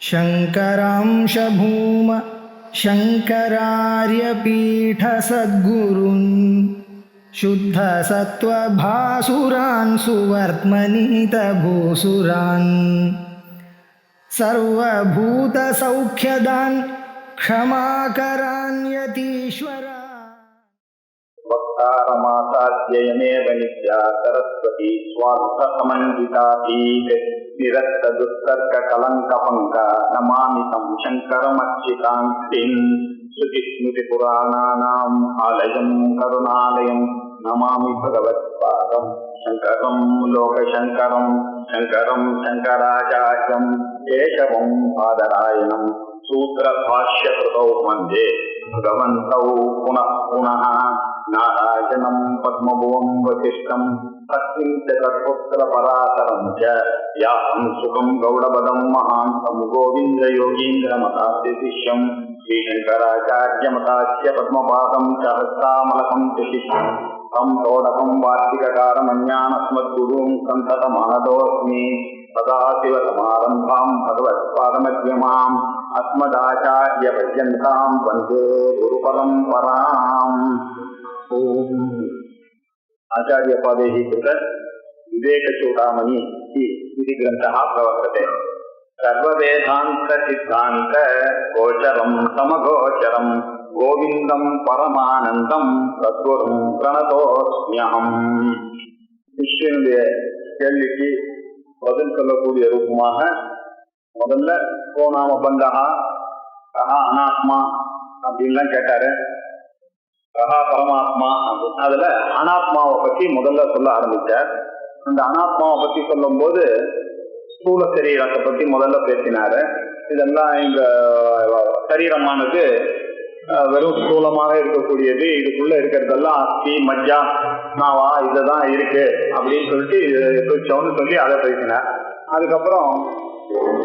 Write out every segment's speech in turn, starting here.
शङ्करांश भूम शङ्करार्यपीठसद्गुरून् शुद्धसत्त्वभासुरान् सुवर्त्मनीतभूसुरान् सर्वभूतसौख्यदान् क्षमाकरान् यतीश्वरा वक्तारमासाध्ययनेव नित्या सरस्वती स्वार्थसमन्विताधीः निरस्तदुस्तर्ककलङ्कपङ्का नमामि तं शङ्करमर्चितान्तिं श्रुतिस्मृतिपुराणानाम् आलयं करुणालयं नमामि भगवत्पादं शङ्करं लोकशङ्करं शङ्करं शङ्कराचार्यं केशवं बादरायणं सूत्रभाष्यकृतौ वन्दे भगवन्तौ पुनः पुनः नारायणं पद्मभुवं वसिष्ठं तस्मिन् च तत्पुत्रपराशरं च व्यासं सुखं गौडपदं महान्तं गोविन्दयोगीन्द्रमतास्यशिष्यं श्रीशङ्कराचार्यमतास्य पद्मपादं सहस्रामलकं च शिष्यं तं तोडकं वार्तिककारमज्ञानस्मद्गुरुं सन्ततमानतोऽस्मि सदाशिवसमारम्भां भगवत्पादमध्यमाम् अस्मदाचार्यपर्यन्तां वन्दे गुरुपरम्पराम्। आचार्यपादैः कृत विवेकचूडामणि इति ग्रन्थः प्रवर्तते। सर्ववेदान्तसिद्धान्त गोचरं समगोचरं गोविन्दं परमानन्दं तद्गुरुं प्रणतोऽस्म्यहम्। கிருஷ்ணனுடைய கேள்விக்கு பதில் சொல்லக்கூடிய ரூபமாக முதல்ல கோ நாம பந்தகா கஹா அனாத்மா அப்படின்லாம் கேட்டாரு. கஹா பரமாத்மா அப்படின்னு அதுல அனாத்மாவை பத்தி முதல்ல சொல்ல ஆரம்பிச்சார். அந்த அனாத்மாவை பத்தி சொல்லும் போது ஸ்தூல சரீரத்தை பத்தி முதல்ல பேசினாரு. இதெல்லாம் இந்த சரீரமானது வெறும் ஸ்தூலமாக இருக்கக்கூடியது, இதுக்குள்ள இருக்கிறதெல்லாம் அஸ்தி மஜ்ஜா நாவா இதுதான் இருக்கு அப்படின்னு சொல்லிட்டு சொல்லி அதை பேசினார். அதுக்கப்புறம்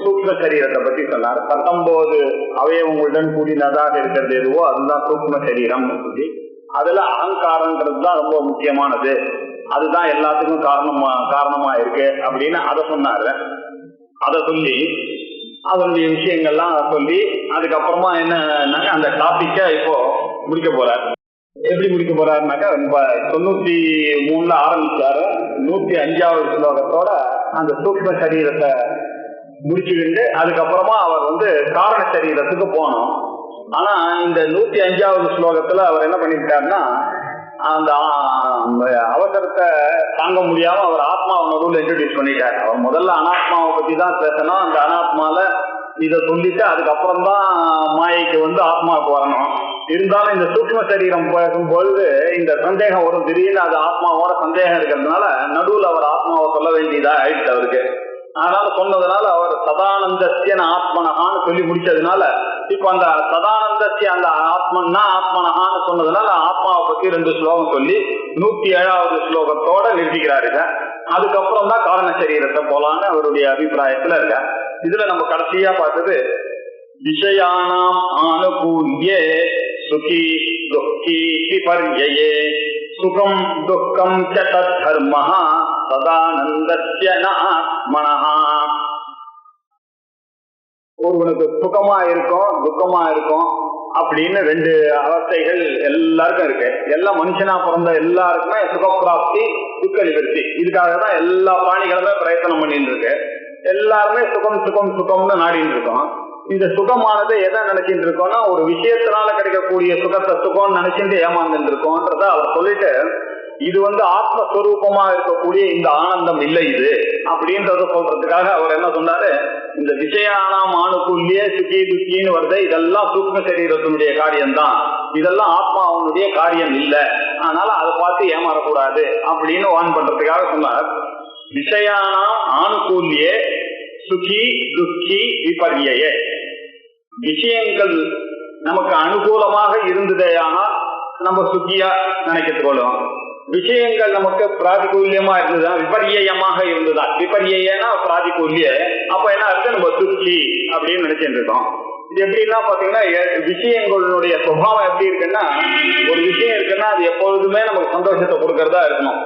சூக்ம சரீரத்தை பத்தி சொன்னார். 19 அவயவங்களுடன் கூடினதாக இருக்கிறது எதுவோ அதுதான் சூக்ம சரீரம் சொல்லி, அதுல அகங்காரங்கிறதுதான் ரொம்ப முக்கியமானது, அதுதான் எல்லாத்துக்கும் காரணமா இருக்கு அப்படின்னு அதை சொன்னாரு. அதை சொல்லி அதனுடைய விஷயங்கள்லாம் சொல்லி அதுக்கப்புறமா என்னன்னாக்கா அந்த டாபிக்க இப்போ முடிக்க போறார். எப்படி முடிக்க போறாருனாக்கா 93 ஆரம்பிச்சாரு. 105வது ஸ்லோகத்தோட அந்த சூக்ம சரீரத்தை முடிச்சுக்கிட்டு அதுக்கப்புறமா அவர் காரண சரீரத்துக்கு போனோம். ஆனா இந்த 105வது ஸ்லோகத்துல அவர் என்ன பண்ணிவிட்டாருன்னா அந்த அவசரத்தை தாங்க முடியாம அவர் ஆத்மாவை நடுவில் இன்ட்ரோடியூஸ் பண்ணிட்டார். அவர் முதல்ல அனாத்மாவை பத்தி தான் பேசணும். அந்த அனாத்மால இதை சொல்லிட்டு அதுக்கப்புறம் தான் மாயைக்கு ஆத்மாவுக்கு வரணும். இருந்தாலும் இந்த சூக்ம சரீரம் போகும்பொழுது இந்த சந்தேகம் வரும், திடீர்னு அது ஆத்மாவோட சந்தேகம் இருக்கிறதுனால நடுவில் அவர் ஆத்மாவை சொல்ல வேண்டியதா ஆயிடுச்சு அவருக்கு. அதனால சொன்னதுனால அவர் சதானந்தத்தியன் ஆத்மனகான்னு சொல்லி முடிச்சதுனால இப்ப அந்த சதானந்தத்திய அந்த ஆத்மனகான்னு சொன்னதுனால ஆத்மாவை பத்தி 2 ஸ்லோகம் சொல்லி 107வது ஸ்லோகத்தோட நிறுத்திக்கிறாருங்க. அதுக்கப்புறம் தான் காரண சரீரத்தை போலான்னு அவருடைய அபிப்பிராயத்துல இருக்க. இதுல நம்ம கடைசியா பார்த்தது விஷயானாம் ஆனுகூல்யே சுகி துக்கி விபர்யயே சுகம் துக்கம் ச தத் தர்மஹ சதானந்தஸ்ய ந ஆத்மனஹ. ஒருவனுக்கு சுகமா இருக்கும் துக்கமா இருக்கும் அப்படின்னு 2 அவஸ்தைகள் எல்லாருக்கும் இருக்கு. எல்லா மனுஷனா பிறந்த எல்லாருக்குமே சுகப்பிராப்தி துக்க நிவர்த்தி, இதுக்காக தான் எல்லா பிராணிகளுமே பிரயத்தனம் பண்ணிட்டு இருக்கு. எல்லாருமே சுகம் சுகம் சுகம்னு நாடிட்டு இருக்கோம். இந்த சுகமானது எதை நினைச்சிட்டு இருக்கோம்னா ஒரு விஷயத்தினால கிடைக்கக்கூடிய சுகத்தை சுகம்னு நினைச்சிட்டு ஏமாந்துட்டு இருக்கோம்ன்றத அவர் சொல்லிட்டு, இது ஆத்மஸ்வரூபமா இருக்கக்கூடிய இந்த ஆனந்தம் இல்லை இது அப்படின்றத சொல்றதுக்காக அவர் என்ன சொன்னாரு, இந்த விஷயானாம் ஆணுக்குள்ளே சுகி துக்கின்னு வருது, இதெல்லாம் சூக்ம சரீரத்தினுடைய காரியம்தான், இதெல்லாம் ஆத்மாவுடைய காரியம் இல்லை, அதனால அதை பார்த்து ஏமாறக்கூடாது அப்படின்னு வான் பண்றதுக்காக சொன்னார். விஷயானாம் ஆணுக்குள்ளே சுகி துக்கி விபர்யே, விஷயங்கள் நமக்கு அனுகூலமாக இருந்ததே ஆனால் நம்ம சுக்கியா நினைக்கொள்ளும், விஷயங்கள் நமக்கு பிராதிகூல்யமா இருந்ததுதான் விபரியமாக இருந்ததா, விபரியனா பிராதிகூல்ய, அப்ப என்ன இருக்கு நம்ம துக்கி அப்படின்னு நினைச்சிட்டு இருக்கோம். இது எப்படின்னா பாத்தீங்கன்னா விஷயங்களுடைய சுபாவம் எப்படி இருக்குன்னா, ஒரு விஷயம் இருக்குன்னா அது எப்பொழுதுமே நமக்கு சந்தோஷத்தை கொடுக்கறதா இருக்கணும்.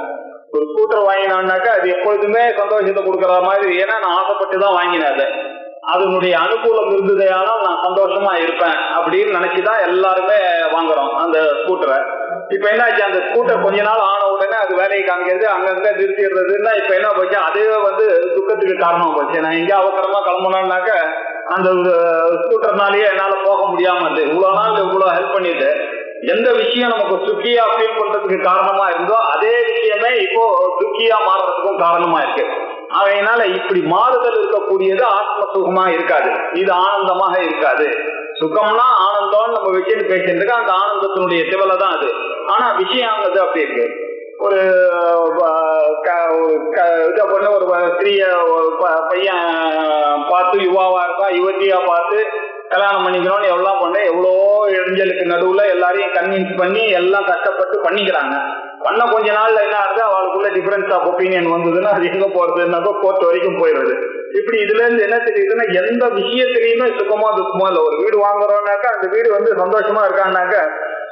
ஒரு ஸ்கூட்டர் வாங்கினான்னாக்கா அது எப்பொழுதுமே சந்தோஷத்தை கொடுக்கற மாதிரி, ஏன்னா நான் ஆசைப்பட்டு தான் வாங்கினேன். அதனுடைய அனுகூலம் இருந்ததையானால் நான் சந்தோஷமா இருப்பேன் அப்படின்னு நினைச்சுதான் எல்லாருமே வாங்குறோம் அந்த ஸ்கூட்டரை. இப்ப என்னாச்சு, அந்த ஸ்கூட்டர் கொஞ்ச நாள் ஆன உடனே அது வேலையை காமிக்கிறது, அங்கங்க நிறுத்திடுறதுன்னா இப்ப என்ன போச்சு, அதுவே துக்கத்துக்கு காரணமா போச்சு. நான் எங்க அவசரமா கிளம்பணும்னாக்க அந்த ஸ்கூட்டர்னாலேயே என்னால போக முடியாம இருந்து இவ்வளவு நாள் இவ்வளவு ஹெல்ப் பண்ணிட்டு எந்த விஷயம் நமக்கு சுக்கியா ஃபீல் பண்றதுக்கு காரணமா இருந்தோ அதே விஷயமே இப்போ துக்கியா மாறுறதுக்கும் காரணமா இருக்கு. அதனால இப்படி மாறுதல் இருக்கக்கூடியது ஆத்ம சுகமா இருக்காது, இது ஆனந்தமாக இருக்காது. சுகம்னா ஆனந்தம்னு நம்ம விஷயம் பேசிட்டு இருக்கோம், அந்த ஆனந்தத்தினுடைய திவலை தான் அது. ஆனா விஷயங்கிறது அப்படி இருக்கு. ஒரு இதை பண்ண ஒரு ஸ்திரீய பையன் பார்த்து யுவாவா இருக்கா யுவதியா பார்த்து கல்யாணம் பண்ணிக்கணும்னு எவ்வளவு பண்ண எவ்வளோ இளைஞர்களுக்கு நடுவுல எல்லாரையும் கன்வின்ஸ் பண்ணி எல்லாம் கஷ்டப்பட்டு பண்ணிக்கிறாங்க. பண்ண கொஞ்ச நாள்ல என்ன ஆகுது, அவளுக்குள்ள டிஃபரன்ஸ் ஆஃப் ஒப்பீனியன் வந்ததுன்னா அது எங்க போறதுன்னாக்கோ கோர்ட் வரைக்கும் போயிடுது. இப்படி இதுல இருந்து என்ன தெரியுதுன்னா எந்த விஷயத்திலையுமே சுகமா துக்கமா இல்லை. ஒரு வீடு வாங்குறோம்னாக்கா அந்த வீடு சந்தோஷமா இருக்கான்னாக்க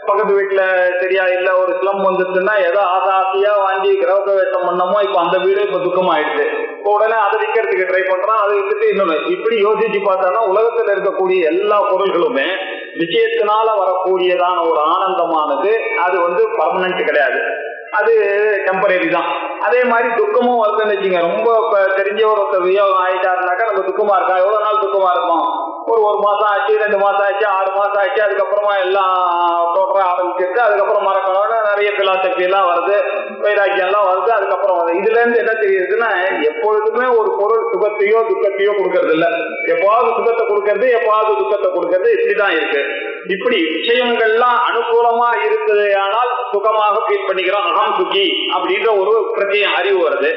பக்கத்து வீட்டுல சரியா இல்ல, ஒரு ஸ்லம் வந்துச்சுன்னா ஏதோ ஆசையா வாங்கி கிரகப்பிரவேசம் பண்ணமோ இப்ப அந்த வீடு இப்ப துக்கமாயிடுச்சு. உடனே அதை விற்கிறதுக்கு ட்ரை பண்றான், அதை விட்டுட்டு இன்னொன்னு. இப்படி யோசிச்சு பார்த்தோம்னா உலகத்துல இருக்கக்கூடிய எல்லா பொருள்களுமே விஷயத்தினால வரக்கூடியதான ஒரு ஆனந்தமானது அது பர்மனன்ட் கிடையாது, அது டெம்பரரி தான். அதே மாதிரி துக்கமும் வருதுன்னு வச்சுங்க. ரொம்ப தெரிஞ்ச ஒரு வியோகம் ஆயிட்டாருனாக்கா நம்ம துக்கமா இருக்கோம். எவ்வளவு நாள் துக்கமா இருக்கும், ஒரு மாசம் ஆச்சு, 2 மாசம் ஆச்சு, 6 மாசம் ஆச்சு, அதுக்கப்புறமா எல்லாம் தோற்ற ஆரம்பிச்சிருக்கு. அதுக்கப்புறம் மறக்கணும்னு நிறைய பிலாசபி எல்லாம் வருது, வைராக்கியம் எல்லாம் வருது. அதுக்கப்புறம் இதுல இருந்து என்ன தெரியுதுன்னா எப்பொழுதுமே ஒரு பொருள் சுகத்தையோ துக்கத்தையோ கொடுக்கறது இல்ல, எப்பாவது சுகத்தை கொடுக்கறது எப்பாவது துக்கத்தை கொடுக்கறது, இப்படிதான் இருக்கு. இப்படி விஷயங்கள்லாம் அனுகூலமா இருக்குது ஆனால் சுகமாக ஃபீல் பண்ணிக்கிறோம், அகம் சுகி அப்படின்ற ஒரு பிரச்சனை அறிவு வருது.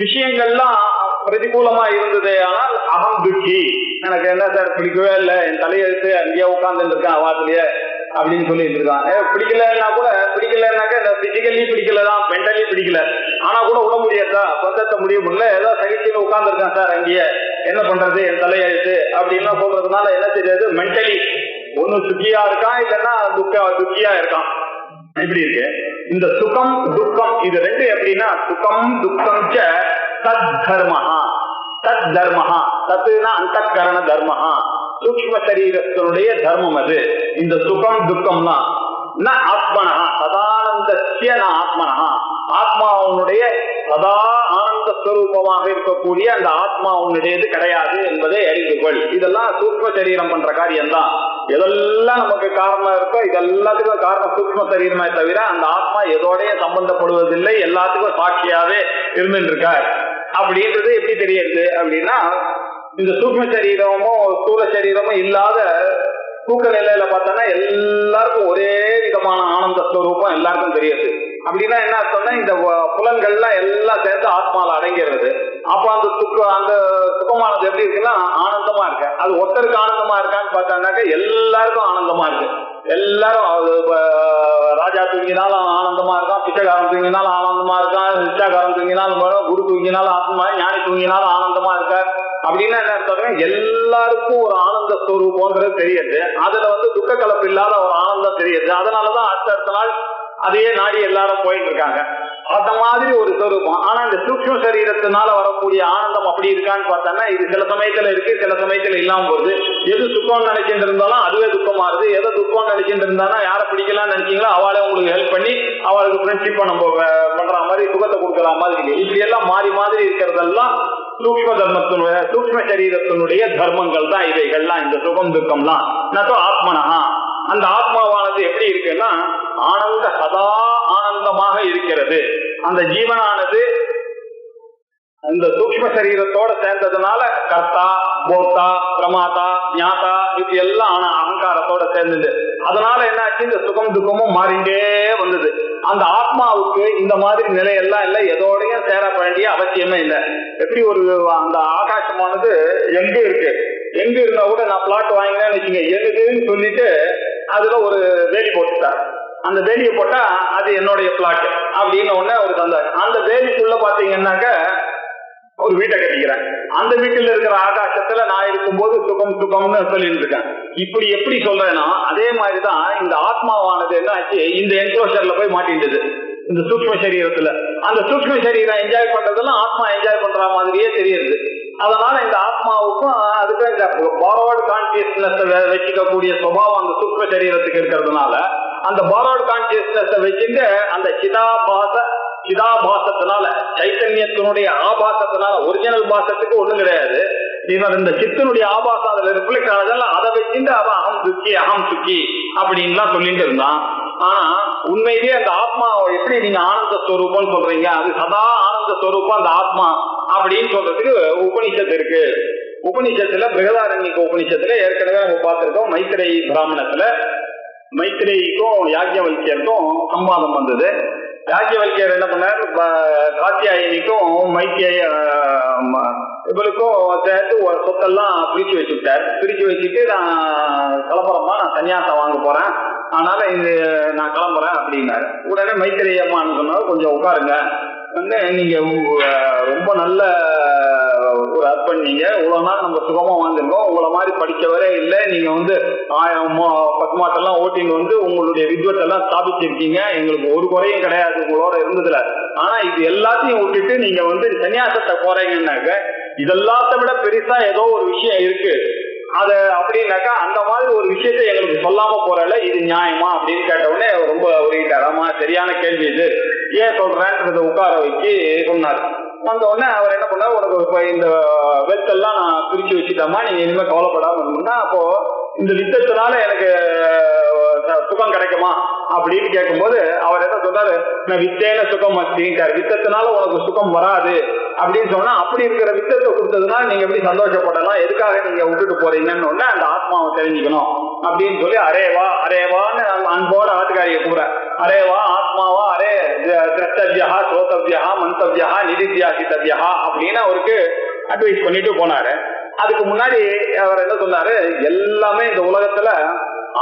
விஷயங்கள்லாம் பிரதிகூலமா இருந்தது ஆனால் அகம் துக்கி, எனக்கு என்ன சார் பிடிக்கவே இல்லை, என் தலையெழுத்து அங்கேயே உட்கார்ந்து இருக்கேன் அவாத்திலேயே அப்படின்னு சொல்லிட்டு இருக்கான். பிடிக்கலன்னா கூட பிடிக்கலன்னாக்க இந்த பிசிக்கலி பிடிக்கலதான், மென்டலி பிடிக்கல, ஆனா கூட விட முடியாதா, பந்தத்தை முடிய முடியல, ஏதோ சகிச்சுன்னு உட்கார்ந்து இருக்கேன் சார் அங்கேயே, என்ன பண்றது என் தலையெழுத்து அப்படின்னு சொல்றதுனால என்ன தெரியாது, மென்டலி ஒண்ணு சுக்கியா இருக்கான், இல்லைன்னா துக்கியா இருக்கான். இப்படி இருக்கு. இந்த சுகம் துக்கம் இது ரெண்டு எப்படின்னா சுகம் துக்கம் தத் தர்மஹா, தத் தர்மஹா, தத்துனா அந்தக்கரண தர்மஹா, சூக்ஷ்ம சரீரத்தினுடைய தர்மம் அது. இந்த சுகம் துக்கம்லாம் ந ஆத்மனஹா சதானந்தஸ்ய ந ஆத்மனஹா, ஆத்மாவுடைய சதா ஆனந்த ஸ்வரூபமாக இருக்கக்கூடிய அந்த ஆத்மாவுடையது கிடையாது என்பதை அறிந்து கொள். இதெல்லாம் சூக்ஷ்ம சரீரம் பண்ற காரியம்தான். எதெல்லாம் நமக்கு காரணம் இருக்கோ இதெல்லாத்துக்கும் காரணம் சூக்ஷ்ம சரீரமே தவிர அந்த ஆத்மா எதோடைய சம்பந்தப்படுவதில்லை, எல்லாத்துக்கும் சாட்சியாவே இருந்துட்டு இருக்கார். அப்படின்றது எப்படி தெரியுது அப்படின்னா இந்த சூக்ஷ்ம சரீரமும் ஸ்தூல சரீரமும் இல்லாத தூக்க நிலையில பார்த்தோம்னா எல்லாருக்கும் ஒரே விதமான ஆனந்த ஸ்வரூபம் எல்லாருக்கும் தெரியுது. அப்படின்னா என்ன அர்த்தம்னா இந்த புலன்கள்லாம் எல்லாம் சேர்ந்து ஆத்மால அடங்கிறது. அப்ப அந்த சுகமானது எப்படி இருக்குன்னா ஆனந்தமா இருக்கு. அது ஒருத்தருக்கு ஆனந்தமா இருக்கான்னு பார்த்தாங்கன்னாக்க எல்லாருக்கும் ஆனந்தமா இருக்கு. எல்லாரும் ராஜா தூங்கினாலும் ஆனந்தமா இருக்கான், பிச்சைக்காரன் தூங்கினாலும் ஆனந்தமா இருக்கான், ரிச்சாக்காரன் தூங்கினாலும் குரு தூங்கினாலும் ஆத்மா, ஞானி தூங்கினாலும் ஆனந்தமா இருக்கார். அப்படின்னா என்ன அர்த்தம், எல்லாருக்கும் ஒரு ஆனந்த ஸ்வரூபம்ன்றது தெரியுது. அதுல துக்க கலப்பு இல்லாத ஒரு ஆனந்தம் தெரியுது. அதனாலதான் அடுத்த நாள் அதையே நாடி எல்லாரும் போயிட்டு இருக்காங்க. அந்த மாதிரி ஒரு ஸ்வரூபம். ஆனா இந்த சூக்ஷ்ம சரீரத்தினால வரக்கூடிய ஆனந்தம் அப்படி இருக்கான்னு பார்த்தோம்னா இது சில சமயத்துல இருக்கு, சில சமயத்துல இல்லாம போகுது. எது சுக்கம் நினைச்சிட்டு இருந்தாலும் அதுவே துக்கம் மாறுது. எதை துக்கம் நினைச்சிட்டு இருந்தாலும் யாரை பிடிக்கலாம்னு நினைச்சீங்களோ அவளே உங்களுக்கு ஹெல்ப் பண்ணி அவளுக்கு ஃப்ரெண்ட்ஷிப்பை நம்ம பண்ற மாதிரி சுகத்தை கொடுக்கலாம் மாதிரி. இப்படி எல்லாம் மாறி மாதிரி இருக்கிறதெல்லாம் சூக்ஷ்ம தர்மத்தினுடைய சூக்ஷ்ம சரீரத்தினுடைய தர்மங்கள் தான் இவைகள்லாம். இந்த சுகம் துக்கம்லாம் நோ ஆத்மனஹா, அந்த ஆத்மாவானது எப்படி இருக்குன்னா ஆனந்த சதா ஆனந்தமாக இருக்கிறது. அந்த ஜீவனானது இந்த சூக்ஷ்ம சரீரத்தோட சேர்ந்ததுனால கர்த்தா போக்தா பிரமாதா ஞாதா இது எல்லாம் அகங்காரத்தோட சேர்ந்தது. அதனால என்னாச்சு, இந்த சுகம் துக்கமும் மாறிண்டே வந்தது. அந்த ஆத்மாவுக்கு இந்த மாதிரி நிலையெல்லாம் இல்லை, எதோடையும் சேர வேண்டிய அவசியமே இல்லை. எப்படி ஒரு அந்த ஆகாசமானது எங்க இருக்கு, எங்க இருந்தா கூட நான் பிளாட் வாங்கினேன்னு வச்சுங்க, எதுன்னு சொல்லிட்டு அதுல ஒரு வேலி போட்டுட்டார். அந்த வேலியை போட்டா அது என்னுடைய பிளாட் அப்படின்னு ஒண்ணு ஒரு சந்தோஷம். அந்த வேலிக்குள்ள பாத்தீங்கன்னாக்க ஒரு வீட்டை கட்டிக்கிறேன். அந்த வீட்டில் இருக்கிற ஆகாசத்துல நான் இருக்கும்போது சுகம் சுகம்னு சொல்லிட்டு இருக்கேன். இப்படி எப்படி சொல்றேன்னா அதே மாதிரிதான் இந்த ஆத்மாவானது என்ன ஆச்சு, இந்த என்க்ளோஷர்ல போய் மாட்டின்றது இந்த சூக்ஷ்ம சரீரத்துல. அந்த சூக்ஷ்ம சரீரம் என்ஜாய் பண்றதெல்லாம் ஆத்மா என்ஜாய் பண்ற மாதிரியே தெரியுது. அதனால இந்த ஆத்மாவுக்கும் அதுக்கும் இந்த பாரோட் கான்சியஸ்னஸ் வச்சுக்கக்கூடிய சுபாவம் அந்த சூக்ம சரீரத்துக்கு இருக்கிறதுனால அந்த பாரோட் கான்சியஸ்னஸ் வச்சுட்டு அந்த சிதாபாசத்தினால சைத்தன்யத்தினுடைய ஆபாசத்தினால ஒரிஜினல் பாசத்துக்கு ஒண்ணும் கிடையாது. இவன் இந்த சித்தனுடைய ஆபாசம் அதுல ரிஃப்ளெக்ட் ஆனதால அதை வச்சுட்டு அவன் அகம் சுக்கி அப்படின்லாம் சொல்லிட்டு இருந்தான். ஆனா உண்மையிலேயே அந்த ஆத்மா எப்படி நீங்க ஆனந்த ஸ்வரூபம்னு சொல்றீங்க, அது சதா ஆனந்த ஸ்வரூபம் அந்த ஆத்மா அப்படின்னு சொல்றதுக்கு உபனிஷத்து இருக்கு. உபனிஷத்துல பிருகதாரண்யக உபனிஷத்துல ஏற்கனவே நம்ம பார்த்திருக்கோம். மைத்ரேயி பிராமணத்துல மைத்ரேயிக்கும் யாக்ஞவல்கியருக்கும் சம்வாதம் வந்தது. யாக்ஞவல்கியர் என்ன பண்ணார், காத்தியாயனிக்கும் மைத்ரேய இவளுக்கும் சேர்த்து ஒரு சொத்தெல்லாம் பிரிச்சு வச்சுட்டார். பிரிச்சு வச்சுட்டு நான் கிளம்புறேம்மா, நான் சன்னியாசம் வாங்க போறேன், அதனால இது நான் கிளம்புறேன் அப்படின்னாரு. உடனே மைத்திரேயி அம்மான்னு சொன்னாலும் கொஞ்சம் உட்காருங்க, நீங்க ரொம்ப நல்ல ஒரு ஹஸ்பண்ட், நீங்க இவ்வளவு நாள் நம்ம சுகமா வாழ்ந்துருக்கோம், உங்களை மாதிரி படிச்சவரே இல்லை, நீங்க 10 மாட்டெல்லாம் ஓட்டின்னு உங்களுடைய வித்வத்தெல்லாம் ஸ்தாபிச்சிருக்கீங்க, எங்களுக்கு ஒரு குறையும் கிடையாது உங்களோட இருந்ததுல. ஆனா இது எல்லாத்தையும் விட்டுட்டு நீங்க சன்னியாசத்தை போறீங்கன்னாக்க இதெல்லாத்த விட பெருசா ஏதோ ஒரு விஷயம் இருக்கு, அத அப்படின்னாக்கா அந்த மாதிரி ஒரு விஷயத்த எங்களுக்கு சொல்லாம போறல, இது நியாயமா அப்படின்னு கேட்ட உடனே ரொம்ப உருகிட்டாராமா. சரியான கேள்வி இது, ஏன் சொல்றேன்றத உட்கார வச்சு சொன்னார். வந்த உடனே அவர் என்ன பண்ணார், உனக்கு இப்ப இந்த வெத்தெல்லாம் நான் பிரிச்சு வச்சுட்டாமா, நீங்க இனிமே கவலைப்படாம இருக்கணும்னா, அப்போ இந்த வித்தத்தினால எனக்கு சுகம் கிடைக்குமா அப்படின்னு கேட்கும்போது அவர் என்ன சொன்னாரு, நான் வித்தேன சுகம் அப்படின்ட்டார். வித்தத்தினால உனக்கு சுகம் வராது அப்படின்னு சொன்னா, அப்படி இருக்கிற வித்தத்தை கொடுத்ததுனால நீங்க எப்படி சந்தோஷப்படலாம், எதுக்காக நீங்க விட்டுட்டு போறீங்கன்னு உடனே அந்த ஆத்மாவை தெரிஞ்சுக்கணும் அப்படின்னு சொல்லி அரேவா அரேவான்னு அன்போட ஆத்துக்காரியை கூற, அரேவா ஆத்மாவா அரே திரஷ்டவியா சோதவியா மந்தவியா நிதித்தியாசித்தவியா அப்படின்னு அவருக்கு அட்வைஸ் பண்ணிட்டு போனாரு. அதுக்கு முன்னாடி அவர் என்ன சொன்னாரு, எல்லாமே இந்த உலகத்துல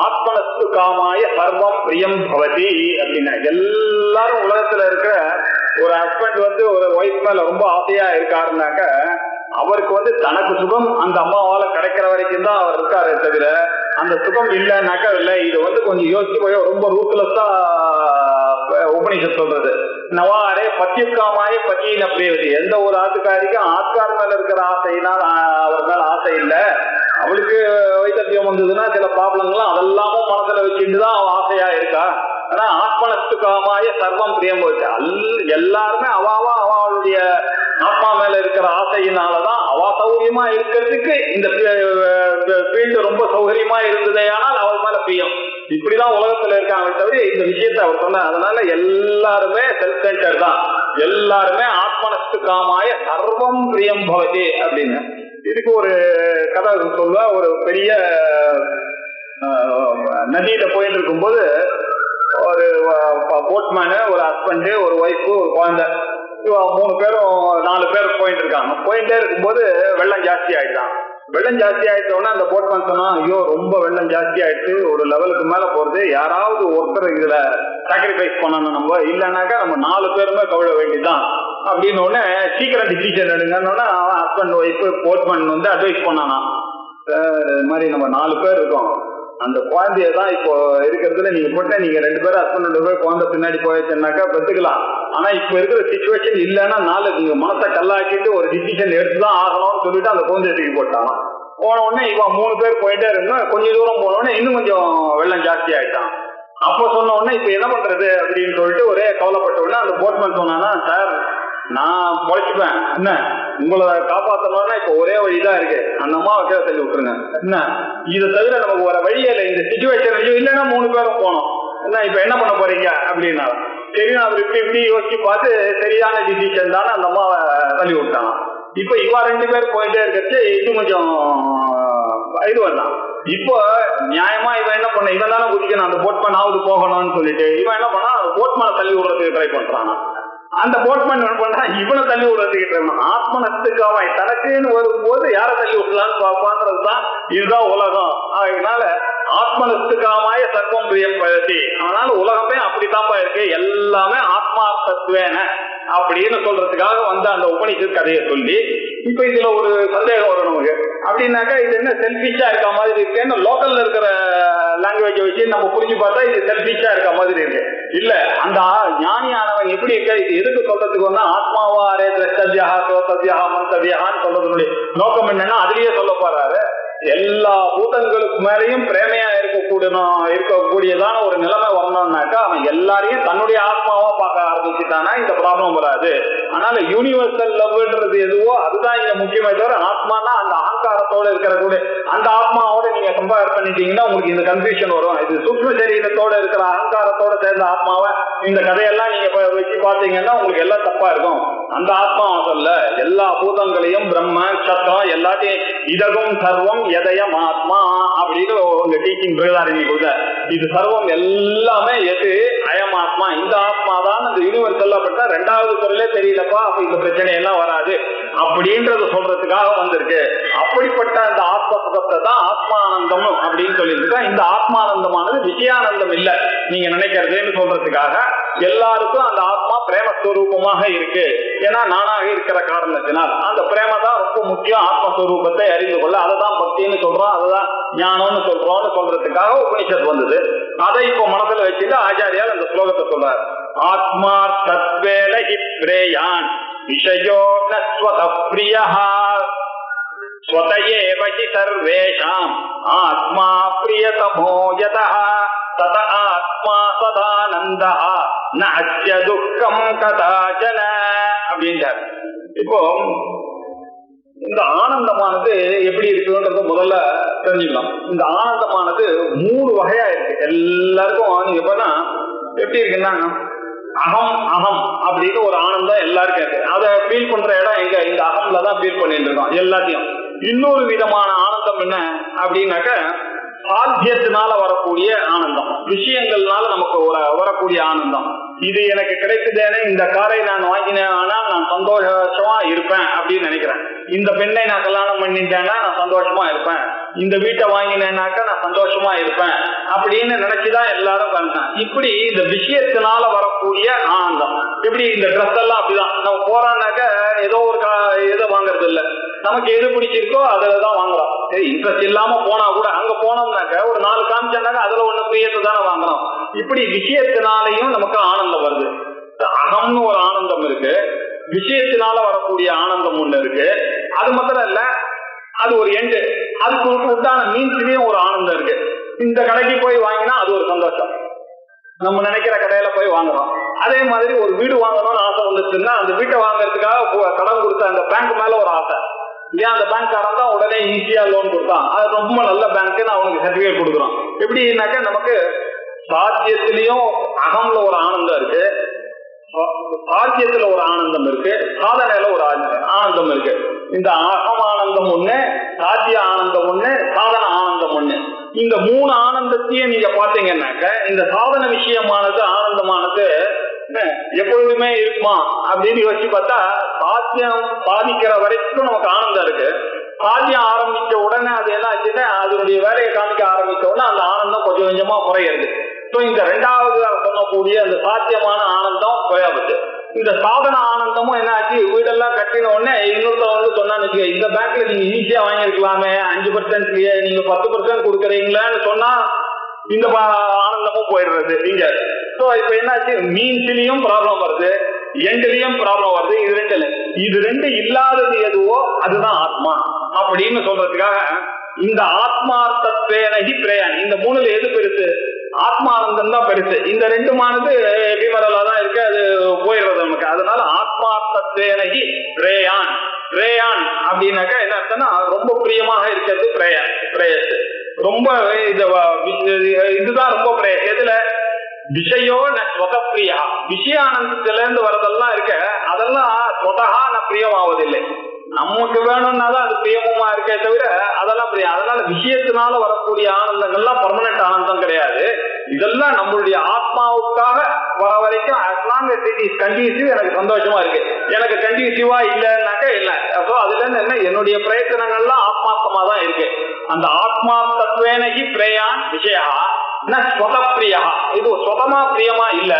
ஆத்மனஸ்து காமாய சர்வம் பிரியம் பவதி அப்படின்னா, எல்லாரும் உலகத்துல இருக்கிற ஒரு ஹஸ்பண்ட் ஒரு ஒய்ஃப் மேல ரொம்ப ஆசையா இருக்காருனாக்க அவருக்கு தனக்கு சுகம் அந்த அம்மாவால கிடைக்கிற வரைக்கும் தான் அவர் இருக்காரு தவிர அந்த சுகம் இல்லைன்னாக்கா இல்லை. இது கொஞ்சம் யோசிச்சு போய் ரொம்ப ரூத்லெஸ்ஸா உபனிஷத் சொல்றது. நவாரே பத்தியுக்காமாய பத்தியின பிரேவதி, எந்த ஒரு ஆத்துக்காரிக்கும் ஆத்கார் மேல இருக்கிற ஆசையினால் அவர் மேல ஆசை இல்லை. அவளுக்கு வைத்தத்தியம் வந்ததுன்னா சில ப்ராப்ளம்லாம் அதெல்லாமும் மனசுல வச்சுட்டுதான் அவன் ஆசையா இருக்கா. ஆனா ஆத்மனஸ்துக்காமாய சர்வம் பிரியம் போச்சு, எல்லாருமே அவளுடைய ஆத்மா மேல இருக்கிற ஆசையினாலதான் அவ சௌகரியமா இருக்கிறதுக்கு இந்த ஃபீல்டு ரொம்ப சௌகரியமா இருந்ததே, ஆனால் அவள் மேல பிரியம். இப்படிதான் உலகத்துல இருக்காங்க தவிர இந்த விஷயத்த அவர் சொன்ன. அதனால எல்லாருமே செல்ஃப் சென்டர் தான், எல்லாருமே ஆத்மனஸ்துக்காமாய சர்வம் பிரியம் பவதி அப்படின்னு. இதுக்கு ஒரு கதை சொல்ல, ஒரு பெரிய நதியில போயிட்டு இருக்கும்போது ஒரு போட்மேனு, ஒரு ஹஸ்பண்டு, ஒரு ஒய்ஃபு, ஒரு குழந்தை, 4 பேர் போயிட்டு இருக்காங்க. போயிட்டே இருக்கும்போது வெள்ளம் ஜாஸ்தி ஆயிட்டான். வெள்ளம் ஜாஸ்தி ஆயிட்டோன்னா அந்த போட்மேன் சொன்னா, ஐயோ ரொம்ப வெள்ளம் ஜாஸ்தி ஆயிடுச்சு, ஒரு லெவலுக்கு மேல போறது, யாராவது ஒருத்தர் இதுல சாக்ரிஃபைஸ் பண்ணணும், நம்ம இல்லைன்னாக்கா நம்ம 4 பேருமே கவிழ வேண்டியதுதான் அப்படின்னு உடனே சீக்கிரம் டிசிஷன் எடுங்கன்னா ஹஸ்பண்ட் ஒய்ஃபு போட்மேன் அட்வைஸ் பண்ணானா, இது மாதிரி நம்ம 4 பேர் இருக்கோம், அந்த குழந்தையதான் இப்போ இருக்கிறதுல நீங்க போட்ட நீங்க 2 பேரும் ஹஸ்பண்ட் போய் குழந்தை பின்னாடி போயிடுச்சுன்னாக்கா பெற்றுக்கலாம். ஆனா இப்ப இருக்கிற சிச்சுவேஷன் இல்லைன்னா நீங்க மனசை கல்லாக்கிட்டு ஒரு டிசிஷன் எடுத்துதான் ஆகணும்னு சொல்லிட்டு அந்த குழந்தைய தூக்கி போட்டான். போன உடனே இவன் 3 பேர் போயிட்டே இருந்தா கொஞ்சம் தூரம் போன உடனே இன்னும் கொஞ்சம் வெள்ளம் ஜாஸ்தி ஆயிட்டான். அப்போ சொன்ன உடனே இப்ப என்ன பண்றது அப்படின்னு சொல்லிட்டு ஒரே கவலைப்பட்ட உடனே அந்த போட்மேன் சொன்னானா, சார் நான் பொழைச்சுப்பேன், என்ன உங்களை காப்பாற்றணும்னா இப்ப ஒரே வழிதான் இருக்கு, அந்த அம்மாவை கீழே தள்ளி விட்டுருங்க, என்ன இதை தவிர நமக்கு வர வழியே இல்லை, இந்த சிச்சுவேஷன் இல்லைன்னா 3 பேரும் போனோம், என்ன இப்ப என்ன பண்ண போறீங்க அப்படின்னா, சரி அவர் இப்படி யோசிச்சு பார்த்து சரியான டிசிஷன் தானே அந்த அம்மாவை தள்ளி விட்டான். இப்ப இவா 2 பேர் போயிட்டே இருக்கிறது இன்னும் கொஞ்சம் இது வரலாம். இப்போ நியாயமா இவன் என்ன பண்ண, இவன் தானே குதிக்கணும், அந்த போட்மேன் ஆகுது போகணும்னு சொல்லிட்டு இவன் என்ன பண்ணா போட்மேனை தள்ளி விடுறதுக்கு ட்ரை பண்றான். அந்த போட்மேன் என்ன பண்றான், இவனை தள்ளி விடுறதுக்கு ட்ரை பண்ணான். ஆத்மனஸ்துக்காவாய் தனக்குன்னு வரும்போது யாரை தள்ளி விடலான்னு பார்ப்பான்றதுதான் இதுதான் உலகம். அதனால ஆத்மனஸ்துக்காமாய சர்வம் பிரியம் பழசி, அதனால உலகமே அப்படித்தான்ப்பா இருக்கு, எல்லாமே ஆத்மார்த்தத்துவேன அப்படின்னு சொல்றதுக்காக அந்த உபனிஷத் கதையை சொல்லி, இப்ப இதுல ஒரு சந்தேகம் வரும் நமக்கு, அப்படின்னாக்கா இது என்ன செல்பிஷா இருக்க மாதிரி இருக்கேன்னு லோக்கல்ல இருக்கிற லாங்குவேஜ் வச்சு நம்ம புரிஞ்சு பார்த்தா இது செல்ஃபிஷா இருக்க மாதிரி இருக்கு. இல்ல, அந்த ஞானியானவன் எப்படி இருக்க, இது எதுக்கு சொல்றதுக்கு வந்து ஆத்மாவாரே திரஷ்டவியா சோத்தவியா மந்தவியான்னு சொல்றதுடைய நோக்கம் என்னன்னா அதுலயே சொல்ல போறாரு. எல்லா பூதங்களுக்கு மேலையும் பிரேமையா இருக்கக்கூடியதான ஒரு நிலைமை வரணும்னாக்கா அவன் எல்லாரையும் தன்னுடைய ஆத்மாவா பார்க்க ஆரம்பிச்சுட்டானா இந்த ப்ராப்ளம் வராது. அதனால யூனிவர்சல் லவ்ன்றது எதுவோ அதுதான் இங்க முக்கியமே தவிர ஆத்மானா அந்த அகங்காரத்தோட இருக்கிற கூட அந்த ஆத்மாவோட நீங்க கம்பேர் பண்ணிட்டீங்கன்னா உங்களுக்கு இந்த கன்ஃபியூஷன் வரும். இது சூக்ஷ்ம சரீரத்தோட இருக்கிற அகங்காரத்தோட சேர்ந்த ஆத்மாவை இந்த கதையெல்லாம் நீங்க வச்சு பாத்தீங்கன்னா உங்களுக்கு எல்லாம் தப்பா இருக்கும். அந்த ஆத்மாவை சொல்ல எல்லா பூதங்களையும் பிரம்ம சத்திரம் எல்லாத்தையும் இதகும் சர்வம் எதயம் ஆத்மா அப்படின்னு உங்க டீச்சிங் பிரதாரணி கொடுத்த இது சர்வம் எல்லாமே எது அயம் ஆத்மா, இந்த ஆத்மா தான் அந்த யூனிவர்சல். அப்படின்னா ரெண்டாவது சொல்லே தெரியலப்பா, அப்ப இந்த பிரச்சனை எல்லாம் வராது அப்படின்றத சொல்றதுக்காக வந்திருக்கு. அப்படிப்பட்ட அந்த ஆத்ம சுகத்தை தான் ஆத்மானந்தம் அப்படின்னு சொல்லியிருக்கா. இந்த ஆத்மானந்தமானது விஷயானந்தம் இல்ல நீங்க நினைக்கிறதுன்னு சொல்றதுக்காக எல்லாருக்கும் அந்த ஆத்மா பிரேமஸ்வரூபமாக இருக்கு. ஏன்னா நானாக இருக்கிற காரணத்தினால் அந்த பிரேம தான் ரொம்ப முக்கியம். ஆத்மஸ்வரூபத்தை அறிந்து கொள்ள அததான் பக்தின்னு சொல்றோம், அதுதான் ஞானம்னு சொல்றோம்னு சொல்றதுக்காக உபனிஷத் வந்தது. அதை இப்போ மனசுல வச்சுட்டு ஆச்சாரியால் அந்த ஸ்லோகத்தை சொல்றார். ஆத்மார்த்தத்வேன ஹி பிரேயான் விஷயோ ந ஸ்வதः ப்ரியः ஸ்வத ஏவ ஹி சர்வேஷாம் ஆத்மா ப்ரியதமோ யதः தத ஆத்மா சதானந்தः ந அஸ்ய துக்கம் கதாச்சன அப்படின்றார். இப்போ இந்த ஆனந்தமானது எப்படி இருக்குன்றது முதல்ல தெரிஞ்சுக்கலாம். இந்த ஆனந்தமானது 3 வகையா இருக்கு. எல்லாருக்கும் நீங்க பண்ணா எப்படி இருக்குன்னா அகம் அகம் அப்படின்னு ஒரு ஆனந்தம் எல்லாருக்கும் இருக்கு. அதை ஃபீல் பண்ற இடம் எங்க, இந்த அகம்ல தான் ஃபீல் பண்ணிட்டு இருக்கோம் எல்லாத்தையும். இன்னொரு விதமான ஆனந்தம் என்ன அப்படின்னாக்க சாத்தியத்தினால வரக்கூடிய ஆனந்தம், விஷயங்கள்னால நமக்கு வரக்கூடிய ஆனந்தம். இது எனக்கு கிடைக்குதேனே, இந்த காரை நான் வாங்கினேன்னா நான் சந்தோஷமா இருப்பேன் அப்படின்னு நினைக்கிறேன். இந்த பெண்ணை நான் கல்யாணம் பண்ணிட்டேன்னா நான் சந்தோஷமா இருப்பேன், இந்த வீட்டை வாங்கினேன்னாக்கா நான் சந்தோஷமா இருப்பேன் அப்படின்னு நினைச்சுதான் எல்லாரும் பண்ணேன். இப்படி இந்த விஷயத்தினால வரக்கூடிய ஆனந்தம். எப்படி இந்த ட்ரெஸ் எல்லாம் அப்படிதான், நம்ம போறான்னாக்க ஏதோ ஒரு எதை வாங்குறது இல்லை, நமக்கு எது பிடிச்சிருக்கோ அதுலதான் வாங்குறோம். இன்ட்ரெஸ்ட் இல்லாம போனா கூட அங்க போனோம்னாக்க ஒரு 4 காமிச்சாங்க அதுல ஒண்ணு பிரியத்தை தானே வாங்குறோம். இப்படி விஷயத்தினாலையும் நமக்கு ஆனந்தம் வருது. அகம்னு ஒரு ஆனந்தம் இருக்கு, விஷயத்தினால வரக்கூடிய ஆனந்தம் ஒண்ணு இருக்கு. அது மாத்திரம் இல்ல, அது ஒரு எண்டு, அதுக்கு உண்டான மீன்ஸ்லயும் ஒரு ஆனந்தம் இருக்கு. இந்த கடைக்கு போய் வாங்கினா அது ஒரு சந்தோஷம், நம்ம நினைக்கிற கடையில போய் வாங்குறோம். அதே மாதிரி ஒரு வீடு வாங்கணும்னு ஆசை வந்துச்சுன்னா அந்த வீட்டை வாங்குறதுக்காக கடன் கொடுத்த அந்த பேங்க் மேல ஒரு ஆசை இல்லையா, அந்த பேங்க்காரன் தான் உடனே ஈஸியா லோன் கொடுத்தான், அது ரொம்ப நல்ல பேங்க்னு அவனுக்கு சர்டிபிகேட் கொடுக்குறோம். எப்படின்னாக்க நமக்கு சாத்தியத்திலையும் அகம்ல ஒரு ஆனந்தம் இருக்கு, சாத்தியத்துல ஒரு ஆனந்தம் இருக்கு, சாதனையில ஒரு ஆனந்தம் இருக்கு. இந்த அகம் ஆனந்தம் ஒண்ணு, சாத்திய ஆனந்தம் ஒண்ணு, சாதன ஆனந்தம் ஒண்ணு. இந்த 3 ஆனந்தத்தையும் நீங்க பாத்தீங்கன்னாக்க இந்த சாதன விஷயமானது ஆனந்தமானது எப்பொழுதுமே இருக்குமா அப்படின்னு யோசிச்சு பார்த்தா சாத்தியம் சாதிக்கிற வரைக்கும் நமக்கு ஆனந்தம் இருக்கு. சாத்தியம் ஆரம்பிச்ச உடனே அது என்ன ஆச்சுன்னா அதனுடைய வேலையை காமிக்க ஆரம்பிச்ச உடனே அந்த ஆனந்தம் கொஞ்சம் கொஞ்சமா குறையிறது. ஸோ இந்த 2வது சொல்லக்கூடிய அந்த சாத்தியமான ஆனந்தம் குறையாபத்து. இந்த சாதன ஆனந்தமும் என்ன ஆச்சு, வீடெல்லாம் கட்டின உடனே இன்னொருத்த வந்து சொன்னான்னு இந்த பேங்க்ல நீங்க ஈஸியா வாங்கிருக்கலாமே, 5% நீங்க 10% கொடுக்குறீங்களான்னு சொன்னா இந்த ஆனந்தமும் போயிடுறது இங்க. ஸோ இப்ப என்னாச்சு, மீன்ஸ்லயும் ப்ராப்ளம் வருது, எண்ட்லயும் ப்ராப்ளம் வருது. இது ரெண்டு இல்லாதது எதுவோ அதுதான் ஆத்மா அப்படின்னு சொல்றதுக்காக இந்த ஆத்மார்த்தத்வேனஹி பிரேயான், இந்த 3ல எது பெருசு, ஆத்மானந்தம் தான் பெருசு. இந்த 2மானது எபிமரலா தான் இருக்கு, அது போயிடுறது நமக்கு. அதனால ஆத்மார்த்தத்வேனஹி பிரேயான், பிரேயான் அப்படின்னாக்கா என்ன அர்த்தம்னா ரொம்ப பிரியமாக இருக்கிறது பிரேயான், பிரேயஸ். ரொம்ப இதுதான் ரொம்ப பிரேயஸ். எதுல விஷயோ பிரியா, விஷயானந்தத்துல இருந்து வரதெல்லாம் இருக்க அதெல்லாம் சொதகா நான் பிரியமாவதில்லை. நமக்கு வேணும்னா தான் அது பிரியமா இருக்கே தவிர அதெல்லாம் பிரியம். அதனால விஷயத்தினால வரக்கூடிய ஆனந்தங்கள்லாம் பர்மனன்ட் ஆனந்தம் கிடையாது. இதெல்லாம் நம்மளுடைய ஆத்மாவுக்காக வர வரைக்கும் as long as it is conducive எனக்கு சந்தோஷமா இருக்கு. எனக்கு கண்டியூசிவா இல்லைன்னாக்க இல்லை. அப்போ அதுல இருந்து என்ன, என்னுடைய பிரயத்தனங்கள்லாம் ஆத்மார்த்தமா தான் இருக்கு. அந்த ஆத்மார்த்தத்வேனஹி பிரேயான் விஷயா ந ஸ்வத பிரியா, இது ஸ்வதமா பிரியமா இல்ல.